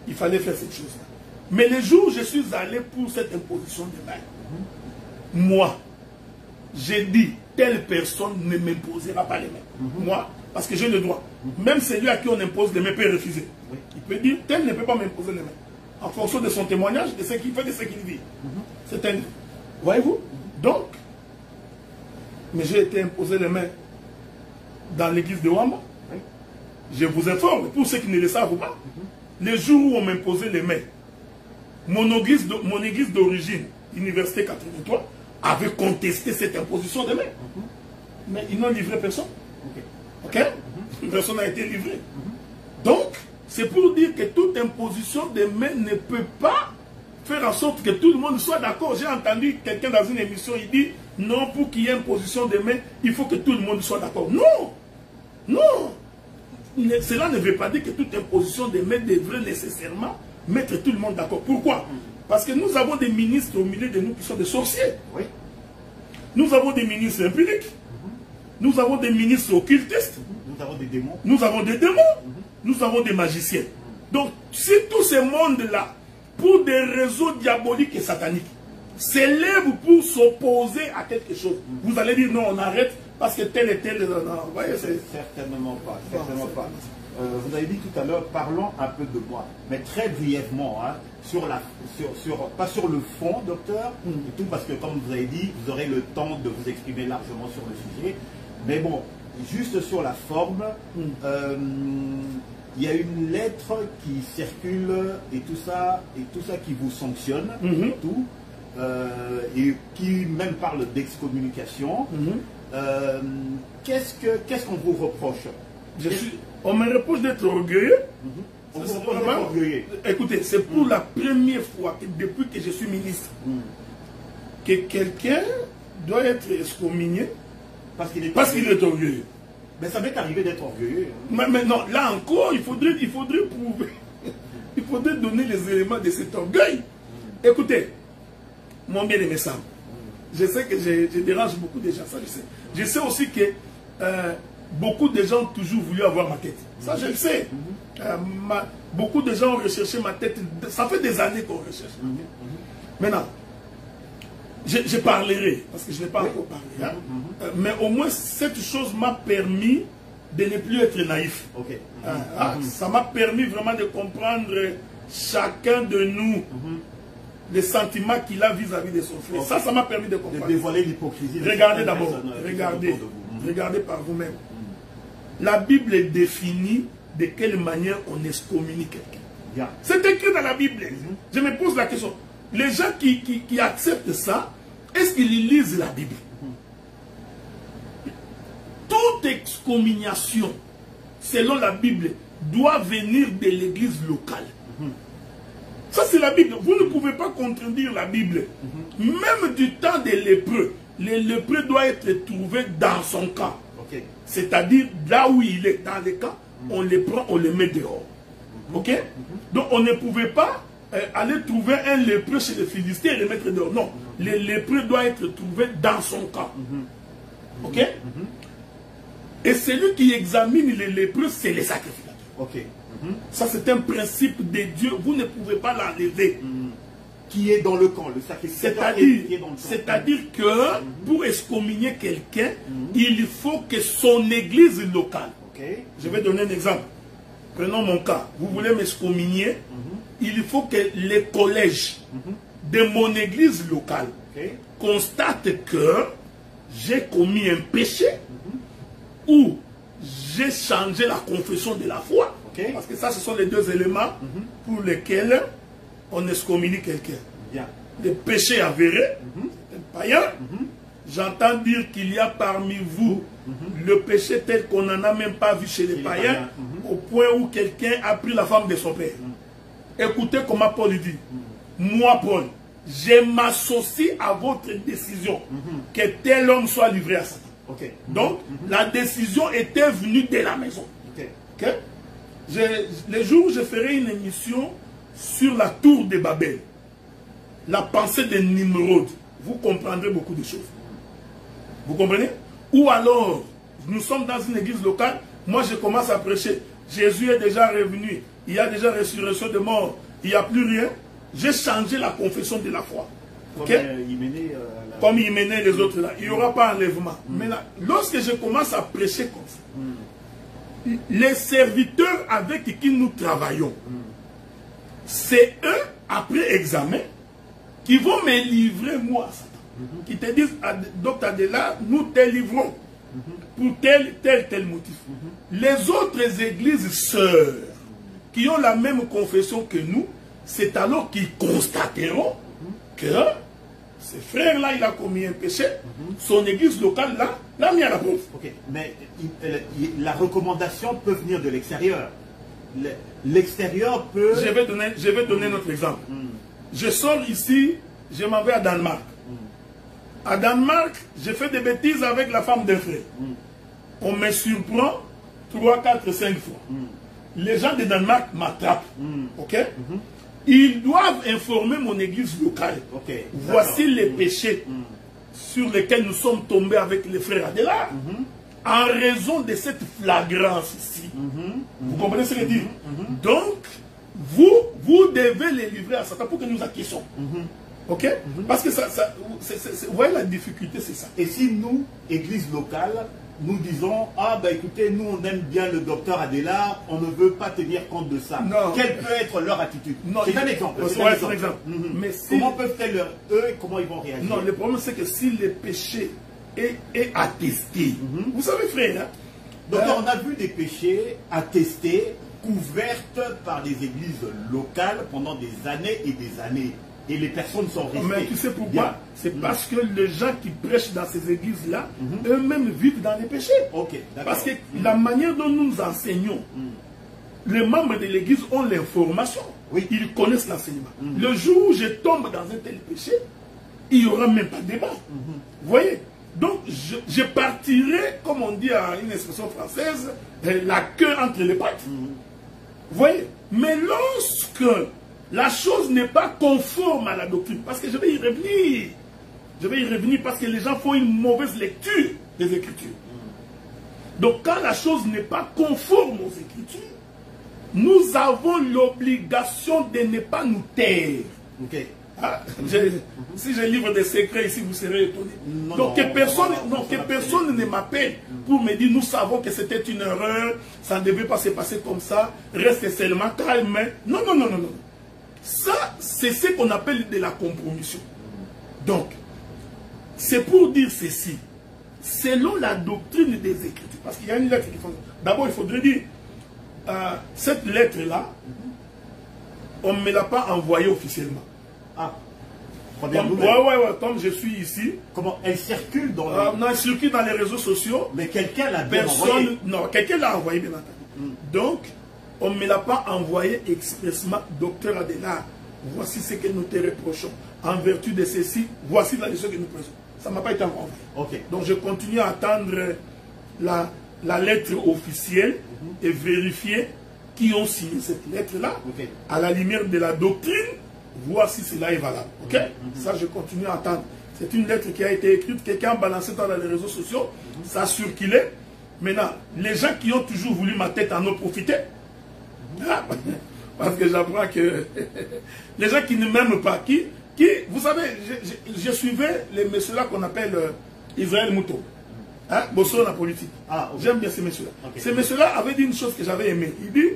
il fallait faire cette chose-là. Mais le jour où je suis allé pour cette imposition de mains, moi, j'ai dit, telle personne ne m'imposera pas les mains. Moi, parce que j'ai le droit. Même celui à qui on impose les mains peut refuser. Il peut dire, tel ne peut pas m'imposer les mains. En fonction de son témoignage, de ce qu'il fait, de ce qu'il vit. C'est un... Voyez-vous? Donc, mais j'ai été imposé les mains dans l'église de Wamba. Je vous informe, pour ceux qui ne le savent pas, les jours où on m'imposait les mains, mon église d'origine, Université 83, avait contesté cette imposition de mains. Mais ils n'ont livré personne. Personne n'a été livré. Donc, c'est pour dire que toute imposition de mains ne peut pas faire en sorte que tout le monde soit d'accord. J'ai entendu quelqu'un dans une émission, il dit, non, pour qu'il y ait imposition de mains, il faut que tout le monde soit d'accord. Non! Non! Cela ne veut pas dire que toute imposition de mains devrait nécessairement mettre tout le monde d'accord. Pourquoi? Parce que nous avons des ministres au milieu de nous qui sont des sorciers. Nous avons des ministres empiriques. Nous avons des ministres occultistes. Nous avons des démons. Nous avons des démons. Nous avons des magiciens. Donc, si tous ces mondes-là, pour des réseaux diaboliques et sataniques, s'élèvent pour s'opposer à quelque chose, vous allez dire non, on arrête parce que tel et tel... Non, vous voyez, certainement pas. Certainement pas. Vous avez dit tout à l'heure, parlons un peu de moi, mais très brièvement, hein, pas sur le fond, docteur, et tout, parce que comme vous avez dit, vous aurez le temps de vous exprimer largement sur le sujet. Mais bon, juste sur la forme, il y a une lettre qui circule et tout ça qui vous sanctionne, et tout, et qui même parle d'excommunication. Qu'est-ce qu'on vous reproche? On me reproche d'être orgueilleux. On vous reproche d'être orgueilleux. Écoutez, c'est pour la première fois que depuis que je suis ministre, que quelqu'un doit être excommunié parce qu'il est orgueilleux. Mais ça m'est arrivé d'être orgueilleux. Mais non, là encore, il faudrait prouver. Il faudrait donner les éléments de cet orgueil. Écoutez, mon bien-aimé Sam, je sais que je dérange beaucoup de gens, ça je sais. Je sais aussi que beaucoup de gens ont toujours voulu avoir ma tête. Ça, je le sais. Beaucoup de gens ont recherché ma tête. Ça fait des années qu'on recherche. Maintenant, je parlerai, parce que je n'ai pas encore parlé. Hein. Mais au moins, cette chose m'a permis de ne plus être naïf. Ça m'a permis vraiment de comprendre chacun de nous, les sentiments qu'il a vis-à-vis de son frère. Ça m'a permis de comprendre. De dévoiler l'hypocrisie. Regardez d'abord, regardez par vous-même. La Bible définit de quelle manière on excommunie quelqu'un. C'est écrit dans la Bible. Je me pose la question. Les gens qui acceptent ça, est-ce qu'ils lisent la Bible? Toute excommunication, selon la Bible, doit venir de l'église locale. Ça, c'est la Bible. Vous ne pouvez pas contredire la Bible. Même du temps des lépreux, les lépreux doivent être trouvés dans son camp. C'est-à-dire, là où il est, dans les camps, on les prend, on les met dehors. Donc, on ne pouvait pas aller trouver un lépreux chez les Philistins et le mettre dehors. Non, les lépreux doivent être trouvés dans son camp. Et celui qui examine les lépreux, c'est les sacrificateurs. Ça, c'est un principe de Dieu. Vous ne pouvez pas l'enlever. Qui est dans le camp, le sacrificateur. C'est-à-dire que pour excommunier quelqu'un, il faut que son église locale. Je vais donner un exemple. Prenons mon cas. Vous voulez m'excommunier, il faut que les collèges de mon église locale constatent que j'ai commis un péché ou j'ai changé la confession de la foi. Parce que ça, ce sont les deux éléments pour lesquels on excommunie quelqu'un. Le péché avéré, un païen. J'entends dire qu'il y a parmi vous le péché tel qu'on n'en a même pas vu chez les païens, au point où quelqu'un a pris la femme de son père. Écoutez comment Paul dit. Moi, Paul, je m'associe à votre décision que tel homme soit livré à Satan. Donc, la décision était venue de la maison. Les jours où je ferai une émission sur la tour de Babel, la pensée de Nimrod, vous comprendrez beaucoup de choses. Vous comprenez? Ou alors, nous sommes dans une église locale, moi je commence à prêcher, Jésus est déjà revenu, il y a déjà résurrection de mort, il n'y a plus rien, j'ai changé la confession de la foi. Comme Hyménée les autres là, il n'y aura pas enlèvement. Maintenant, lorsque je commence à prêcher comme ça, les serviteurs avec qui nous travaillons, c'est eux, après examen, qui vont me livrer moi à Satan. Qui te disent, docteur Adela, nous te livrons pour tel motif. Les autres églises sœurs qui ont la même confession que nous, c'est alors qu'ils constateront que ce frère-là, il a commis un péché, son église locale là, l'a mis à la preuve. Mais la recommandation peut venir de l'extérieur. L'extérieur peut... Je vais donner notre exemple. Je sors ici, je m'en vais à Danemark. À Danemark, j'ai fait des bêtises avec la femme d'un frère. On me surprend 3, 4, 5 fois. Les gens de Danemark m'attrapent. Ils doivent informer mon église locale. Voici les péchés sur lesquels nous sommes tombés avec les frères Adela. En raison de cette flagrance ici. Vous comprenez ce que je dis? Donc, vous devez les livrer à Satan pour que nous acquiescions. Parce que vous voyez la difficulté, c'est ça. Et si nous, église locale, nous disons, ah ben écoutez, nous on aime bien le docteur Adela, on ne veut pas tenir compte de ça. Quelle peut être leur attitude? C'est un exemple. Mais comment peuvent-ils, eux, comment ils vont réagir? Non, le problème c'est que si le péché est attesté, vous savez frère, donc on a vu des péchés attestés, couvertes par des églises locales pendant des années et des années. Et les personnes sont restées. Mais tu sais pourquoi? C'est parce que les gens qui prêchent dans ces églises-là, eux-mêmes vivent dans les péchés. Parce que la manière dont nous enseignons, les membres de l'église ont l'information. Ils connaissent l'enseignement. Le jour où je tombe dans un tel péché, il n'y aura même pas de débat. Vous voyez? Donc, je partirai, comme on dit à une expression française, la queue entre les pattes. Vous voyez? Mais lorsque la chose n'est pas conforme à la doctrine, parce que je vais y revenir parce que les gens font une mauvaise lecture des Écritures. Donc quand la chose n'est pas conforme aux Écritures, nous avons l'obligation de ne pas nous taire. Ok. Ah, si je livre des secrets ici, vous serez étonnés. Donc que personne ne m'appelle pour me dire, nous savons que c'était une erreur, ça ne devait pas se passer comme ça, reste seulement calme. Non, non, non, non, non. Ça, c'est ce qu'on appelle de la compromission. Donc, c'est pour dire ceci. Selon la doctrine des Écritures, parce qu'il y a une lettre qui faut... D'abord, il faudrait dire, cette lettre-là, on ne me l'a pas envoyée officiellement. Ah, comme je suis ici. Comment elle circule dans les... non, elle circule dans les réseaux sociaux. Mais quelqu'un l'a bien envoyé. Non, quelqu'un l'a envoyé, bien entendu. Donc, on ne me l'a pas envoyé expressement, docteur Adélard. Voici ce que nous te reprochons. En vertu de ceci, voici la leçon que nous prenons. Ça ne m'a pas été envoyé. Okay. Donc, je continue à attendre la lettre officielle et vérifier qui ont signé cette lettre-là. Okay. À la lumière de la doctrine, voir si cela est valable. Ok? Ça, je continue à attendre. C'est une lettre qui a été écrite, quelqu'un a balancé dans les réseaux sociaux, ça a circulé. Maintenant, les gens qui ont toujours voulu ma tête en ont profité. Parce que j'apprends que les gens qui ne m'aiment pas, vous savez, je suivais les messieurs-là qu'on appelle Israël Mouton. Hein? Bosso la politique. Ah, okay. J'aime bien ces messieurs-là. Okay. Ces messieurs-là avaient dit une chose que j'avais aimée. Il dit,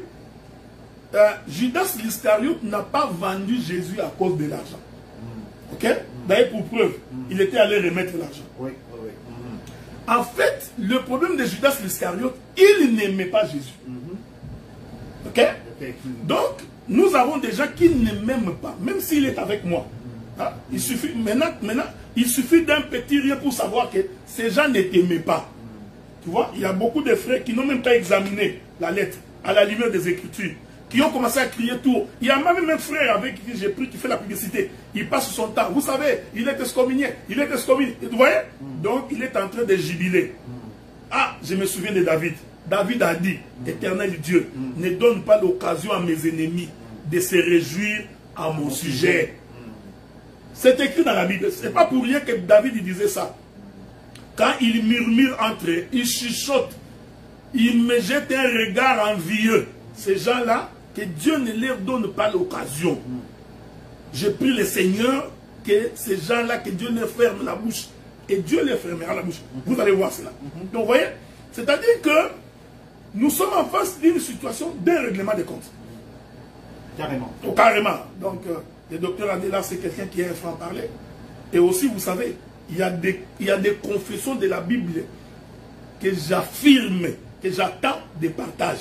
Judas l'Iscariote n'a pas vendu Jésus à cause de l'argent. Ok? D'ailleurs, pour preuve, il était allé remettre l'argent. Oui, oui. En fait, le problème de Judas l'Iscariote, il n'aimait pas Jésus. Ok? Donc, nous avons des gens qui ne m'aiment pas, même s'il est avec moi. Ah, il suffit, maintenant, il suffit d'un petit rien pour savoir que ces gens ne t'aimaient pas. Tu vois, il y a beaucoup de frères qui n'ont même pas examiné la lettre à la lumière des Écritures, qui ont commencé à crier tout. Il y a même un frère avec qui j'ai pris qui fait la publicité. Il passe son temps. Vous savez, il est excommunié. Il est excommunié. Vous voyez? Donc, il est en train de jubiler. Ah, je me souviens de David. David a dit, éternel Dieu, ne donne pas l'occasion à mes ennemis de se réjouir à mon sujet. C'est écrit dans la Bible. Ce n'est pas pour rien que David il disait ça. Quand il murmure entre eux, il chuchote, il me jette un regard envieux. Ces gens-là, que Dieu ne leur donne pas l'occasion. Je prie le Seigneur que ces gens-là, que Dieu leur ferme la bouche. Et Dieu leur fermera la bouche. Vous allez voir cela. Donc, vous voyez, c'est-à-dire que nous sommes en face d'une situation d'un règlement de comptes. Carrément. Donc, carrément. Donc, le docteur Adélard, c'est quelqu'un qui est un franc-parler. Et aussi, vous savez, il y a des confessions de la Bible que j'affirme, que j'attends des partages.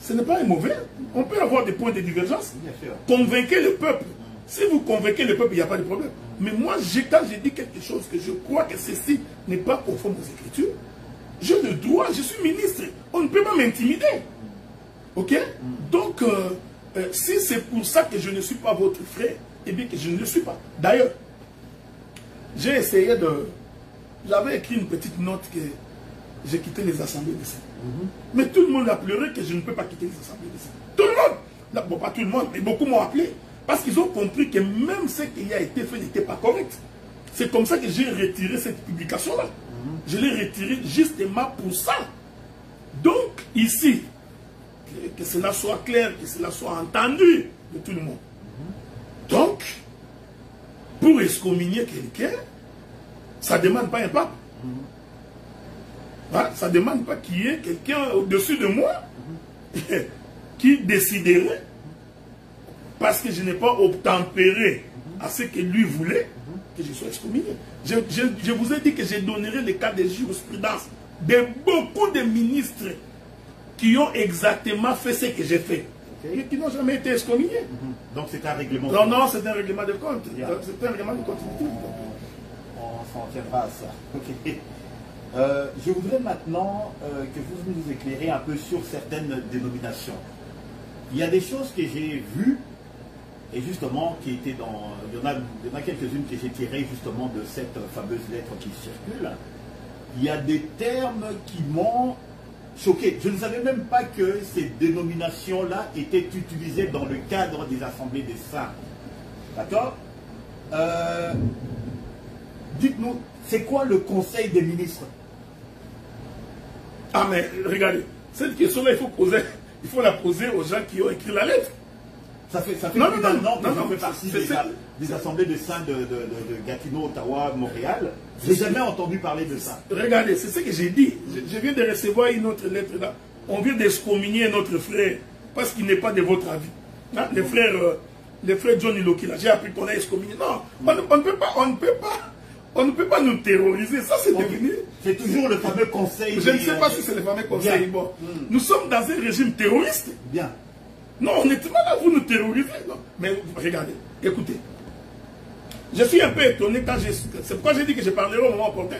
Ce n'est pas un mauvais. On peut avoir des points de divergence. Convainquez le peuple. Si vous convainquez le peuple, il n'y a pas de problème. Mais moi, quand je dis quelque chose que je crois que ceci n'est pas conforme aux Écritures, je le dois, je suis ministre. On ne peut pas m'intimider. Ok? Donc, si c'est pour ça que je ne suis pas votre frère, eh bien que je ne le suis pas. D'ailleurs, j'ai essayé de... J'avais écrit une petite note que j'ai quitté les assemblées de Saint. Mais tout le monde a pleuré que je ne peux pas quitter les assemblées de Saint. Tout le monde! Bon, pas tout le monde, mais beaucoup m'ont appelé. Parce qu'ils ont compris que même ce qui a été fait n'était pas correct. C'est comme ça que j'ai retiré cette publication-là. Je l'ai retirée justement pour ça. Donc, ici, que cela soit clair, que cela soit entendu de tout le monde. Donc, pour excommunier quelqu'un, ça ne demande pas un pape. Ça ne demande pas qu'il y ait quelqu'un au-dessus de moi qui déciderait, parce que je n'ai pas obtempéré à ce que lui voulait, que je sois excommunié. Je vous ai dit que je donnerai le cas de jurisprudence de beaucoup de ministres qui ont exactement fait ce que j'ai fait. Et qui n'ont jamais été excommuniés. Donc c'est un règlement. Non, non, c'est un règlement de compte. C'est un règlement de compte. On s'en tiendra à ça. Okay. Je voudrais maintenant que vous nous éclairez un peu sur certaines dénominations. Il y a des choses que j'ai vues, et justement, qui étaient dans... Il y en a quelques-unes que j'ai tirées justement de cette fameuse lettre qui circule. Il y a des termes qui m'ont choqué. Je ne savais même pas que ces dénominations-là étaient utilisées dans le cadre des assemblées des saints. D'accord? Dites-nous, c'est quoi le conseil des ministres? Ah, mais regardez, cette question-là, il faut la poser aux gens qui ont écrit la lettre. Ça fait plus d'un an que je fais partie des assemblées de saints de Gatineau, Ottawa, Montréal. Je n'ai jamais entendu parler de ça. Regardez, c'est ce que j'ai dit. Je viens de recevoir une autre lettre là. On vient d'excommunier notre frère parce qu'il n'est pas de votre avis. Hein? Les frères John Iloki là, j'ai appris qu'on a excommunié. Non, on ne peut pas nous terroriser. Ça, c'est devenu. C'est toujours le fameux conseil. Je ne sais pas si c'est le fameux conseil. Bon. Nous sommes dans un régime terroriste. Bien. Non, honnêtement, là, vous nous terrorisez. Non. Mais regardez, écoutez. Je suis un peu étonné quand j'ai... C'est pourquoi j'ai dit que je parlerai au moment opportun.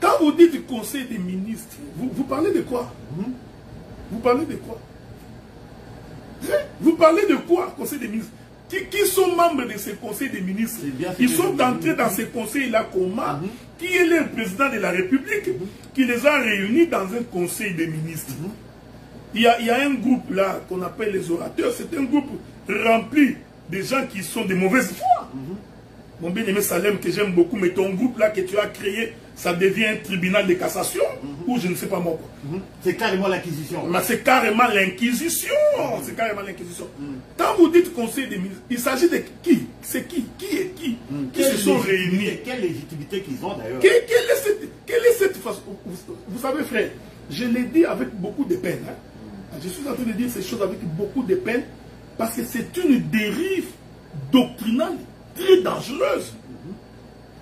Quand vous dites conseil des ministres, vous parlez de quoi? Vous parlez de quoi? Vous parlez de quoi, conseil des ministres? Qui sont membres de ce conseil des ministres? Ils sont entrés dans ce conseil-là comment? Qui est le président de la République qui les a réunis dans un conseil des ministres? Il y a un groupe là qu'on appelle les orateurs. C'est un groupe rempli de gens qui sont de mauvaise foi. Mon bien-aimé Salem, que j'aime beaucoup, mais ton groupe là que tu as créé, ça devient un tribunal de cassation ou je ne sais pas moi quoi. C'est carrément l'inquisition. C'est carrément l'inquisition. C'est carrément l'inquisition. Quand vous dites conseil des ministres, il s'agit de qui? C'est qui? Qui est qui? Qui se sont réunis? Quelle légitimité qu'ils ont d'ailleurs? Quelle est cette façon? Vous savez frère, je l'ai dit avec beaucoup de peine. Je suis en train de dire ces choses avec beaucoup de peine parce que c'est une dérive doctrinale très dangereuse.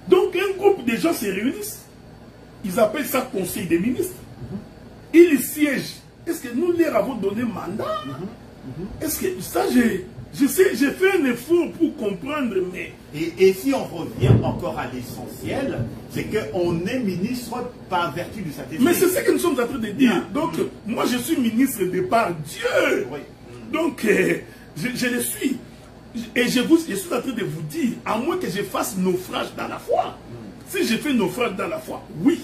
Donc un groupe de gens se réunissent. Ils appellent ça conseil des ministres. Ils siègent. Est-ce que nous leur avons donné mandat? Est-ce que ça, j'ai fait un effort pour comprendre, mais... Et si on revient encore à l'essentiel, c'est qu'on est ministre par vertu du Saint-Esprit. Mais c'est ce que nous sommes en train de dire. Donc, moi, je suis ministre de par Dieu. Donc, je le suis. Et je suis en train de vous dire, à moins que je fasse naufrage dans la foi. Si je fais naufrage dans la foi, oui.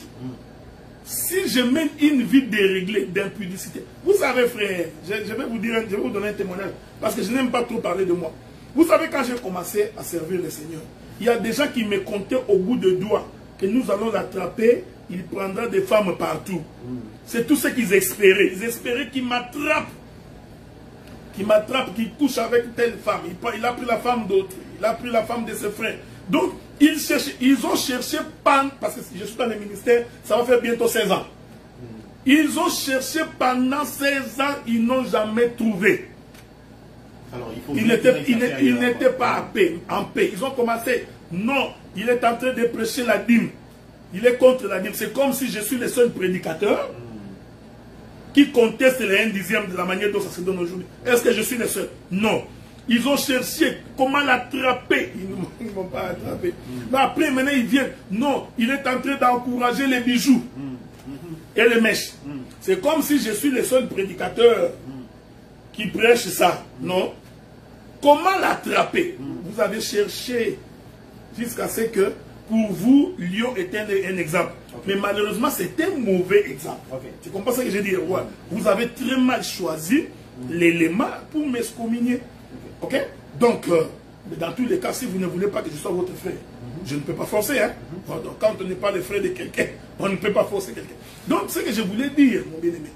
Si je mène une vie déréglée, d'impudicité. Vous savez, frère, je vais vous donner un témoignage. Parce que je n'aime pas trop parler de moi. Vous savez, quand j'ai commencé à servir le Seigneur, il y a des gens qui me comptaient au bout de doigts que nous allons l'attraper, il prendra des femmes partout. C'est tout ce qu'ils espéraient. Ils espéraient qu'il m'attrape. Qu'il couche avec telle femme. Il a pris la femme d'autre. Il a pris la femme de ses frères. Donc, ils ont cherché, parce que je suis dans le ministère, ça va faire bientôt 16 ans. Ils ont cherché pendant 16 ans, ils n'ont jamais trouvé. Alors, ils n'étaient pas en paix. Ils ont commencé, non, il est en train de prêcher la dîme. Il est contre la dîme. C'est comme si je suis le seul prédicateur qui conteste les 1/10 de la manière dont ça se donne aujourd'hui. Est-ce que je suis le seul? Non. Ils ont cherché comment l'attraper. Ils ne m'ont pas attrapé. Mais après, maintenant, ils viennent. Non, il est en train d'encourager les bijoux et les mèches. C'est comme si je suis le seul prédicateur qui prêche ça. Non. Comment l'attraper? Vous avez cherché jusqu'à ce que, pour vous, Lyon était un exemple. Mais malheureusement, c'est un mauvais exemple. Tu comprends ce que je dis? Ouais. Vous avez très mal choisi l'élément pour m'excommunier. Ok? Donc, dans tous les cas, si vous ne voulez pas que je sois votre frère, je ne peux pas forcer. Hein? Donc, quand on n'est pas le frère de quelqu'un, on ne peut pas forcer quelqu'un. Donc, ce que je voulais dire, mon bien-aimé,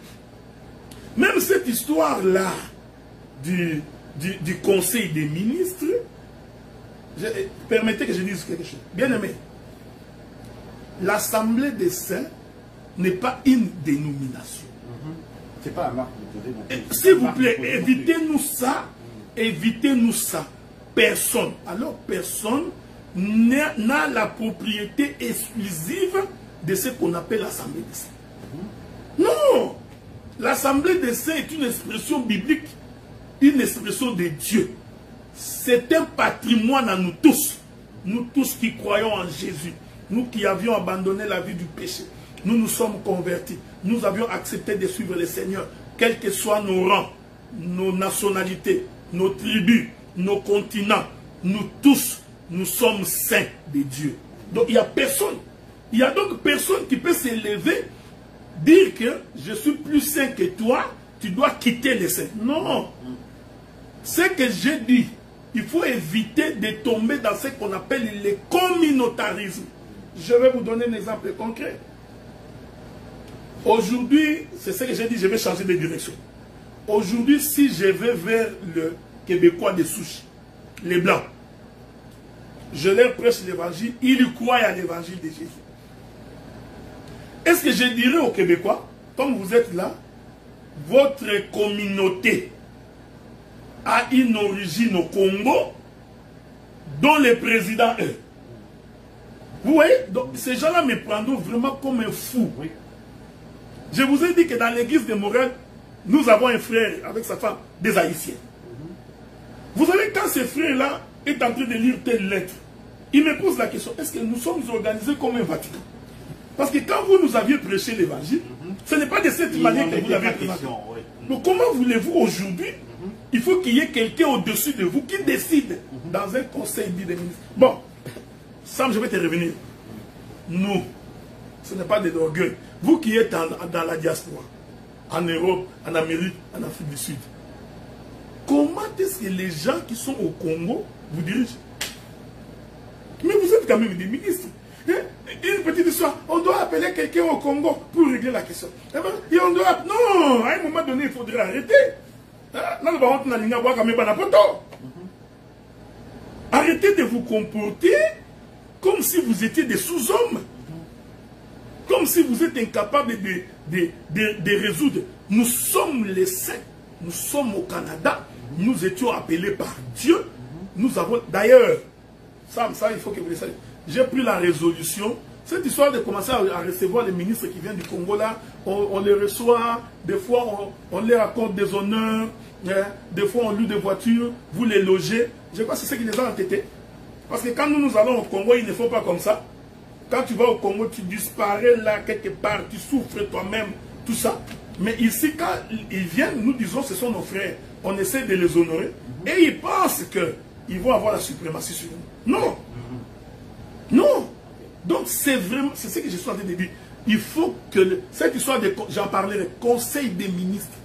même cette histoire-là du conseil des ministres, permettez que je dise quelque chose. Bien-aimé, l'Assemblée des saints n'est pas une dénomination. C'est pas la marque de poser. S'il vous plaît, évitez-nous ça. Évitez-nous ça. Personne, alors personne n'a la propriété exclusive de ce qu'on appelle l'Assemblée des saints. Non! L'Assemblée des saints est une expression biblique, une expression de Dieu. C'est un patrimoine à nous tous qui croyons en Jésus, nous qui avions abandonné la vie du péché, nous sommes convertis, nous avions accepté de suivre le Seigneur, quels que soient nos rangs, nos nationalités, nos tribus, nos continents, nous tous, nous sommes saints de Dieu. Donc il n'y a donc personne qui peut s'élever, dire que je suis plus saint que toi, tu dois quitter les saints. Non. Ce que j'ai dit, il faut éviter de tomber dans ce qu'on appelle le communautarisme. Je vais vous donner un exemple concret. Aujourd'hui, c'est ce que j'ai dit, je vais changer de direction. Aujourd'hui, si je vais vers le Québécois des souches, les Blancs, je leur prêche l'évangile, ils croient à l'évangile de Jésus. Est-ce que je dirais aux Québécois, comme vous êtes là, votre communauté a une origine au Congo dont le président est? Vous voyez, donc ces gens-là me prendront vraiment comme un fou. Oui. Je vous ai dit que dans l'église de Montréal, nous avons un frère avec sa femme, des Haïtiens. Vous savez, quand ce frère-là est en train de lire telle lettre, il me pose la question, est-ce que nous sommes organisés comme un Vatican? Parce que quand vous nous aviez prêché l'évangile, ce n'est pas de cette manière que vous l'avez présenté. Oui. Donc comment voulez-vous aujourd'hui, il faut qu'il y ait quelqu'un au-dessus de vous qui décide dans un conseil des ministres. Bon, Sam, je vais te revenir. Nous, ce n'est pas de l'orgueil. Vous qui êtes dans la diaspora, en Europe, en Amérique, en Afrique du Sud, comment est-ce que les gens qui sont au Congo vous dirigent? Mais vous êtes quand même des ministres. Une petite histoire, on doit appeler quelqu'un au Congo pour régler la question. Et on doit... Non, à un moment donné, il faudrait arrêter. Arrêtez de vous comporter comme si vous étiez des sous-hommes. Comme si vous êtes incapable de résoudre. Nous sommes les saints. Nous sommes au Canada. Nous étions appelés par Dieu. Nous avons... D'ailleurs, ça, il faut que vous le sachiez. J'ai pris la résolution. Cette histoire de commencer à recevoir les ministres qui viennent du Congo là, on les reçoit, des fois on leur accorde des honneurs, des fois on loue des voitures, vous les logez. Je crois que c'est ce qui les a entêtés. Parce que quand nous allons au Congo, il ne faut pas comme ça. Quand tu vas au Congo, tu disparais là quelque part, tu souffres toi-même, tout ça. Mais ici, quand ils viennent, nous disons ce sont nos frères. On essaie de les honorer. Et ils pensent qu'ils vont avoir la suprématie sur nous. Non. Non. Donc c'est vraiment, c'est ce que je suis en train de dire. Il faut que cette histoire de, j'en parlerai, conseil des ministres.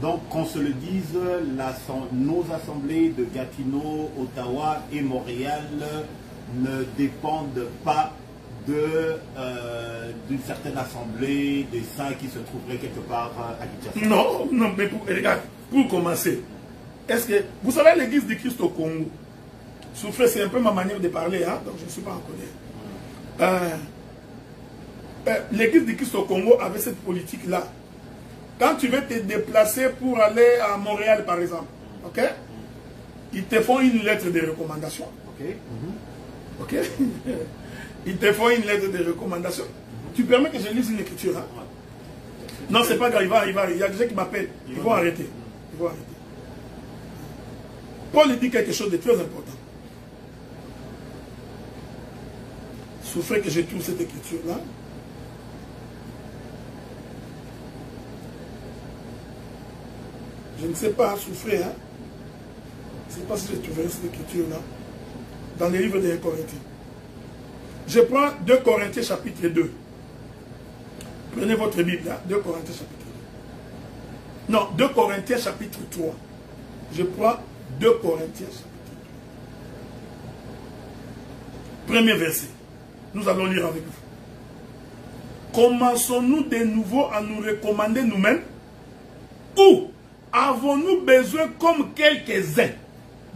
Donc qu'on se le dise, nos assemblées de Gatineau, Ottawa et Montréal ne dépendent pas d'une certaine assemblée des saints qui se trouverait quelque part à Kinshasa. Non, non, mais regarde, pour commencer, est-ce que vous savez l'église du Christ au Congo? Souffler, c'est un peu ma manière de parler, hein, donc je ne suis pas en colère. L'église du Christ au Congo avait cette politique-là. Quand tu veux te déplacer pour aller à Montréal, par exemple, ok, ils te font une lettre de recommandation. Ok. Ok. Ils te font une lettre de recommandation. Tu permets que je lise une écriture, hein? Non, c'est pas grave, il y a des gens qui m'appellent. Ils vont arrêter. Ils vont arrêter. Paul dit quelque chose de très important. Souffrez que je trouve cette écriture-là. Je ne sais pas, souffrez, hein. Je ne sais pas si je trouverai cette écriture-là dans les livres des Corinthiens. Je prends 2 Corinthiens chapitre 2. Prenez votre Bible, là, 2 Corinthiens chapitre 2. Non, 2 Corinthiens chapitre 3. Je prends 2 Corinthiens chapitre 3. Premier verset. Nous allons lire avec vous. Commençons-nous de nouveau à nous recommander nous-mêmes? Ou avons-nous besoin, comme quelques-uns,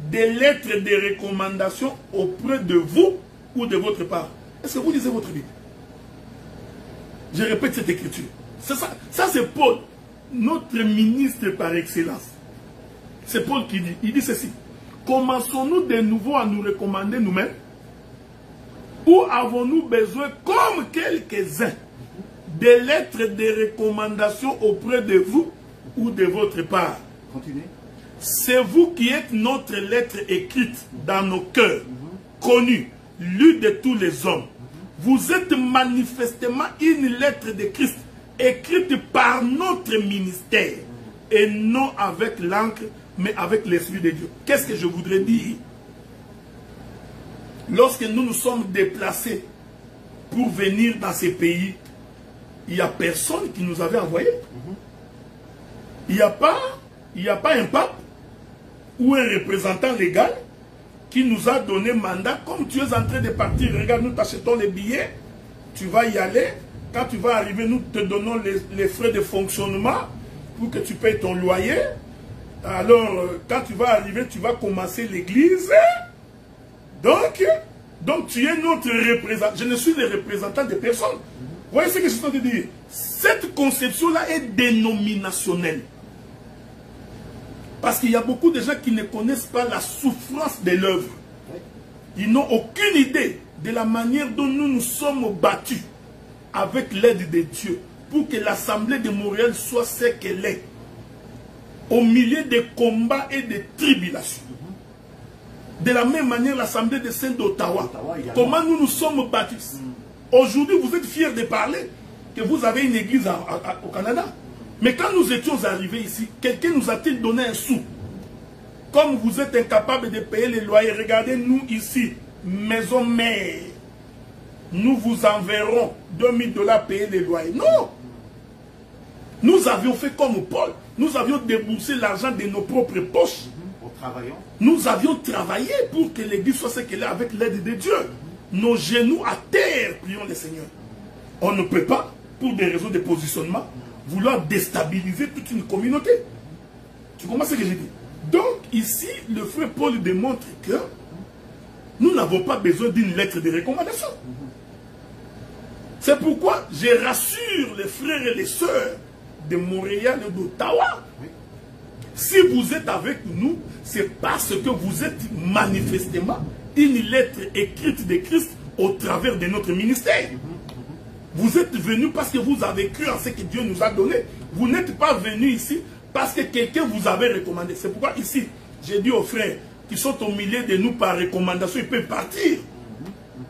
des lettres de recommandation auprès de vous ou de votre part? Est-ce que vous lisez votre Bible? Je répète cette écriture. C'est ça, c'est Paul, notre ministre par excellence. C'est Paul qui dit, il dit ceci. Commençons-nous de nouveau à nous recommander nous-mêmes? Ou avons-nous besoin, comme quelques-uns, des lettres de recommandation auprès de vous ou de votre part? Continuez. C'est vous qui êtes notre lettre écrite dans nos cœurs, connue, lue de tous les hommes. Vous êtes manifestement une lettre de Christ, écrite par notre ministère, et non avec l'encre, mais avec l'Esprit de Dieu. Qu'est-ce que je voudrais dire? Lorsque nous nous sommes déplacés pour venir dans ces pays, il n'y a personne qui nous avait envoyé. Il n'y a pas un pape ou un représentant légal qui nous a donné mandat. Comme tu es en train de partir, regarde, nous t'achetons les billets, tu vas y aller. quand tu vas arriver, nous te donnons les frais de fonctionnement pour que tu payes ton loyer. Alors, quand tu vas arriver, tu vas commencer l'église. Donc, tu es notre représentant. Je ne suis le représentant de personne. Vous voyez ce que je suis en train de dire? Cette conception-là est dénominationnelle. Parce qu'il y a beaucoup de gens qui ne connaissent pas la souffrance de l'œuvre. Ils n'ont aucune idée de la manière dont nous nous sommes battus avec l'aide de Dieu pour que l'Assemblée de Montréal soit ce qu'elle est. Au milieu des combats et des tribulations. De la même manière, l'Assemblée des Saints d'Ottawa. Comment nous nous sommes battus. Aujourd'hui, vous êtes fiers de parler que vous avez une église au Canada. Mais quand nous étions arrivés ici, quelqu'un nous a-t-il donné un sou? Comme vous êtes incapable de payer les loyers, regardez-nous ici, maison mère. Nous vous enverrons 2000 $ payer les loyers. Non! Nous avions fait comme Paul. Nous avions déboursé l'argent de nos propres poches. Nous avions travaillé pour que l'église soit ce qu'elle est avec l'aide de Dieu. Nos genoux à terre, prions le Seigneur. On ne peut pas, pour des raisons de positionnement, vouloir déstabiliser toute une communauté. Tu comprends ce que j'ai dit? Donc, ici, le frère Paul démontre que nous n'avons pas besoin d'une lettre de recommandation. C'est pourquoi je rassure les frères et les sœurs de Montréal et d'Ottawa. Si vous êtes avec nous, c'est parce que vous êtes manifestement une lettre écrite de Christ au travers de notre ministère. Vous êtes venus parce que vous avez cru en ce que Dieu nous a donné. Vous n'êtes pas venus ici parce que quelqu'un vous avait recommandé. C'est pourquoi ici, j'ai dit aux frères qui sont au milieu de nous par recommandation, ils peuvent partir.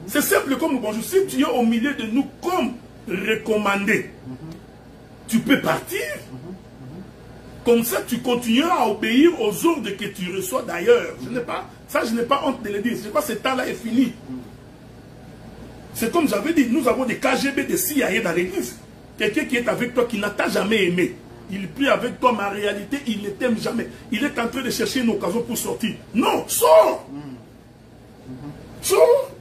C'est simple comme bonjour. Si tu es au milieu de nous comme recommandé, tu peux partir. Comme ça, tu continueras à obéir aux ordres que tu reçois d'ailleurs. Je n'ai pas honte de le dire. Je crois que ce temps-là est fini. C'est comme j'avais dit, nous avons des KGB, des CIA dans l'église. Quelqu'un qui est avec toi, qui n'a t'a jamais aimé. Il prie avec toi, mais en réalité, il ne t'aime jamais. Il est en train de chercher une occasion pour sortir. Non, sors! Sors!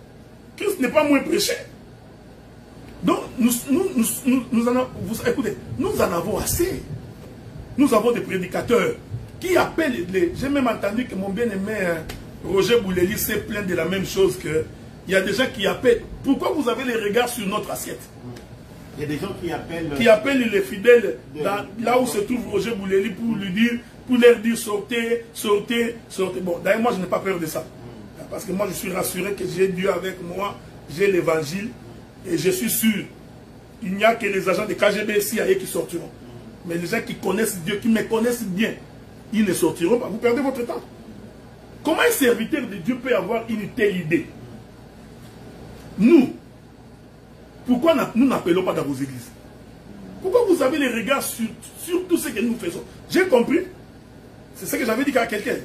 Christ n'est pas moins prêché. Donc, écoutez, nous en avons assez. Nous avons des prédicateurs qui appellent, j'ai même entendu que mon bien-aimé Roger Bouleli s'est plaint de la même chose que il y a des gens qui appellent. Pourquoi vous avez les regards sur notre assiette? Il y a des gens qui appellent... Qui appellent les fidèles là où se trouve Roger Bouleli pour lui dire, pour leur dire sortez, sortez, sortez. Bon, d'ailleurs moi je n'ai pas peur de ça. Parce que moi je suis rassuré que j'ai Dieu avec moi, j'ai l'évangile et je suis sûr. Il n'y a que les agents de KGB et CIA qui sortiront. Mais les gens qui connaissent Dieu, qui me connaissent bien, ils ne sortiront pas. Vous perdez votre temps. Comment un serviteur de Dieu peut avoir une telle idée? Nous, pourquoi nous n'appelons pas dans vos églises? Pourquoi vous avez les regards sur tout ce que nous faisons? J'ai compris. C'est ce que j'avais dit à quelqu'un.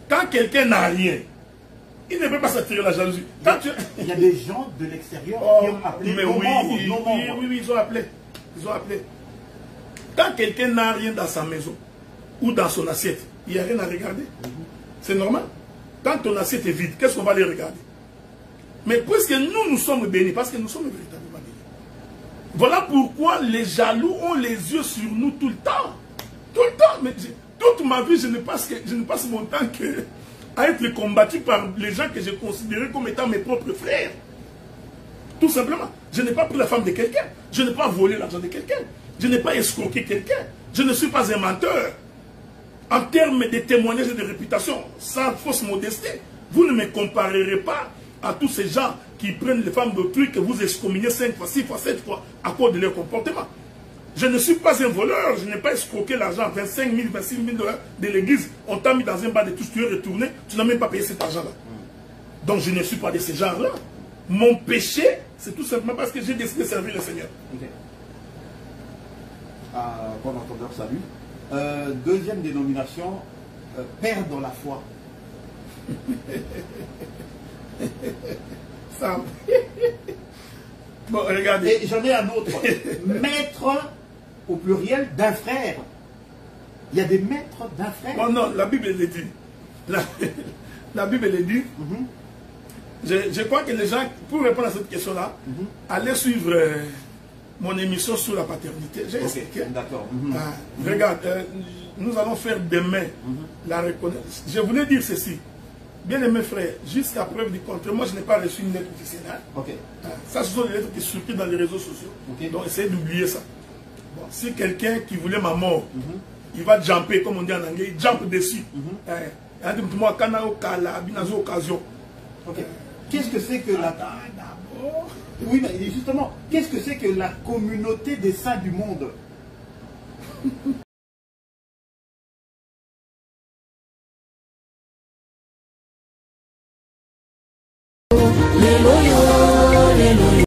Quand quelqu'un n'a rien, il ne peut pas s'attirer la jalousie. Il y a des gens de l'extérieur qui ont appelé. Mais oui, ils ont appelé. Ils ont appelé. Quand quelqu'un n'a rien dans sa maison ou dans son assiette, il n'y a rien à regarder. C'est normal. Quand ton assiette est vide, qu'est-ce qu'on va aller regarder? Mais puisque nous sommes bénis, parce que nous sommes véritablement bénis. Voilà pourquoi les jaloux ont les yeux sur nous tout le temps. Tout le temps. Mais toute ma vie, je ne passe mon temps à être combattu par les gens que j'ai considérés comme étant mes propres frères. Tout simplement. Je n'ai pas pris la femme de quelqu'un. Je n'ai pas volé l'argent de quelqu'un. Je n'ai pas escroqué quelqu'un. Je ne suis pas un menteur. En termes de témoignages et de réputation, sans fausse modestie, vous ne me comparerez pas à tous ces gens qui prennent les femmes d'autrui que vous excommuniez 5 fois, 6 fois, 7 fois à cause de leur comportement. Je ne suis pas un voleur, je n'ai pas escroqué l'argent, 25 000, 26 000 $ de l'église. On t'a mis dans un bas de touche, tu es retourné, tu n'as même pas payé cet argent-là. Donc je ne suis pas de ce genre-là. Mon péché, c'est tout simplement parce que j'ai décidé de servir le Seigneur. Okay. Bon entendeur, salut. Deuxième dénomination, père dans la foi. Ça. Bon, regardez. Et j'en ai un autre. Maître au pluriel d'un frère. Il y a des maîtres d'un frère. Oh non, la Bible le dit. La Bible le dit. Je crois que les gens, pour répondre à cette question-là, allez suivre mon émission sur la paternité. J'ai expliqué. D'accord. Regarde, nous allons faire demain la reconnaissance. Je voulais dire ceci. Bien aimé frère, jusqu'à preuve du contraire, moi je n'ai pas reçu une lettre officielle. Ça, ce sont des lettres qui circulent dans les réseaux sociaux. Donc essayez d'oublier ça. Bon, si quelqu'un qui voulait ma mort, il va jumper, comme on dit en anglais, il jump dessus. Qu'est-ce que c'est que la... Oui, mais justement, qu'est-ce que c'est que la communauté des saints du monde?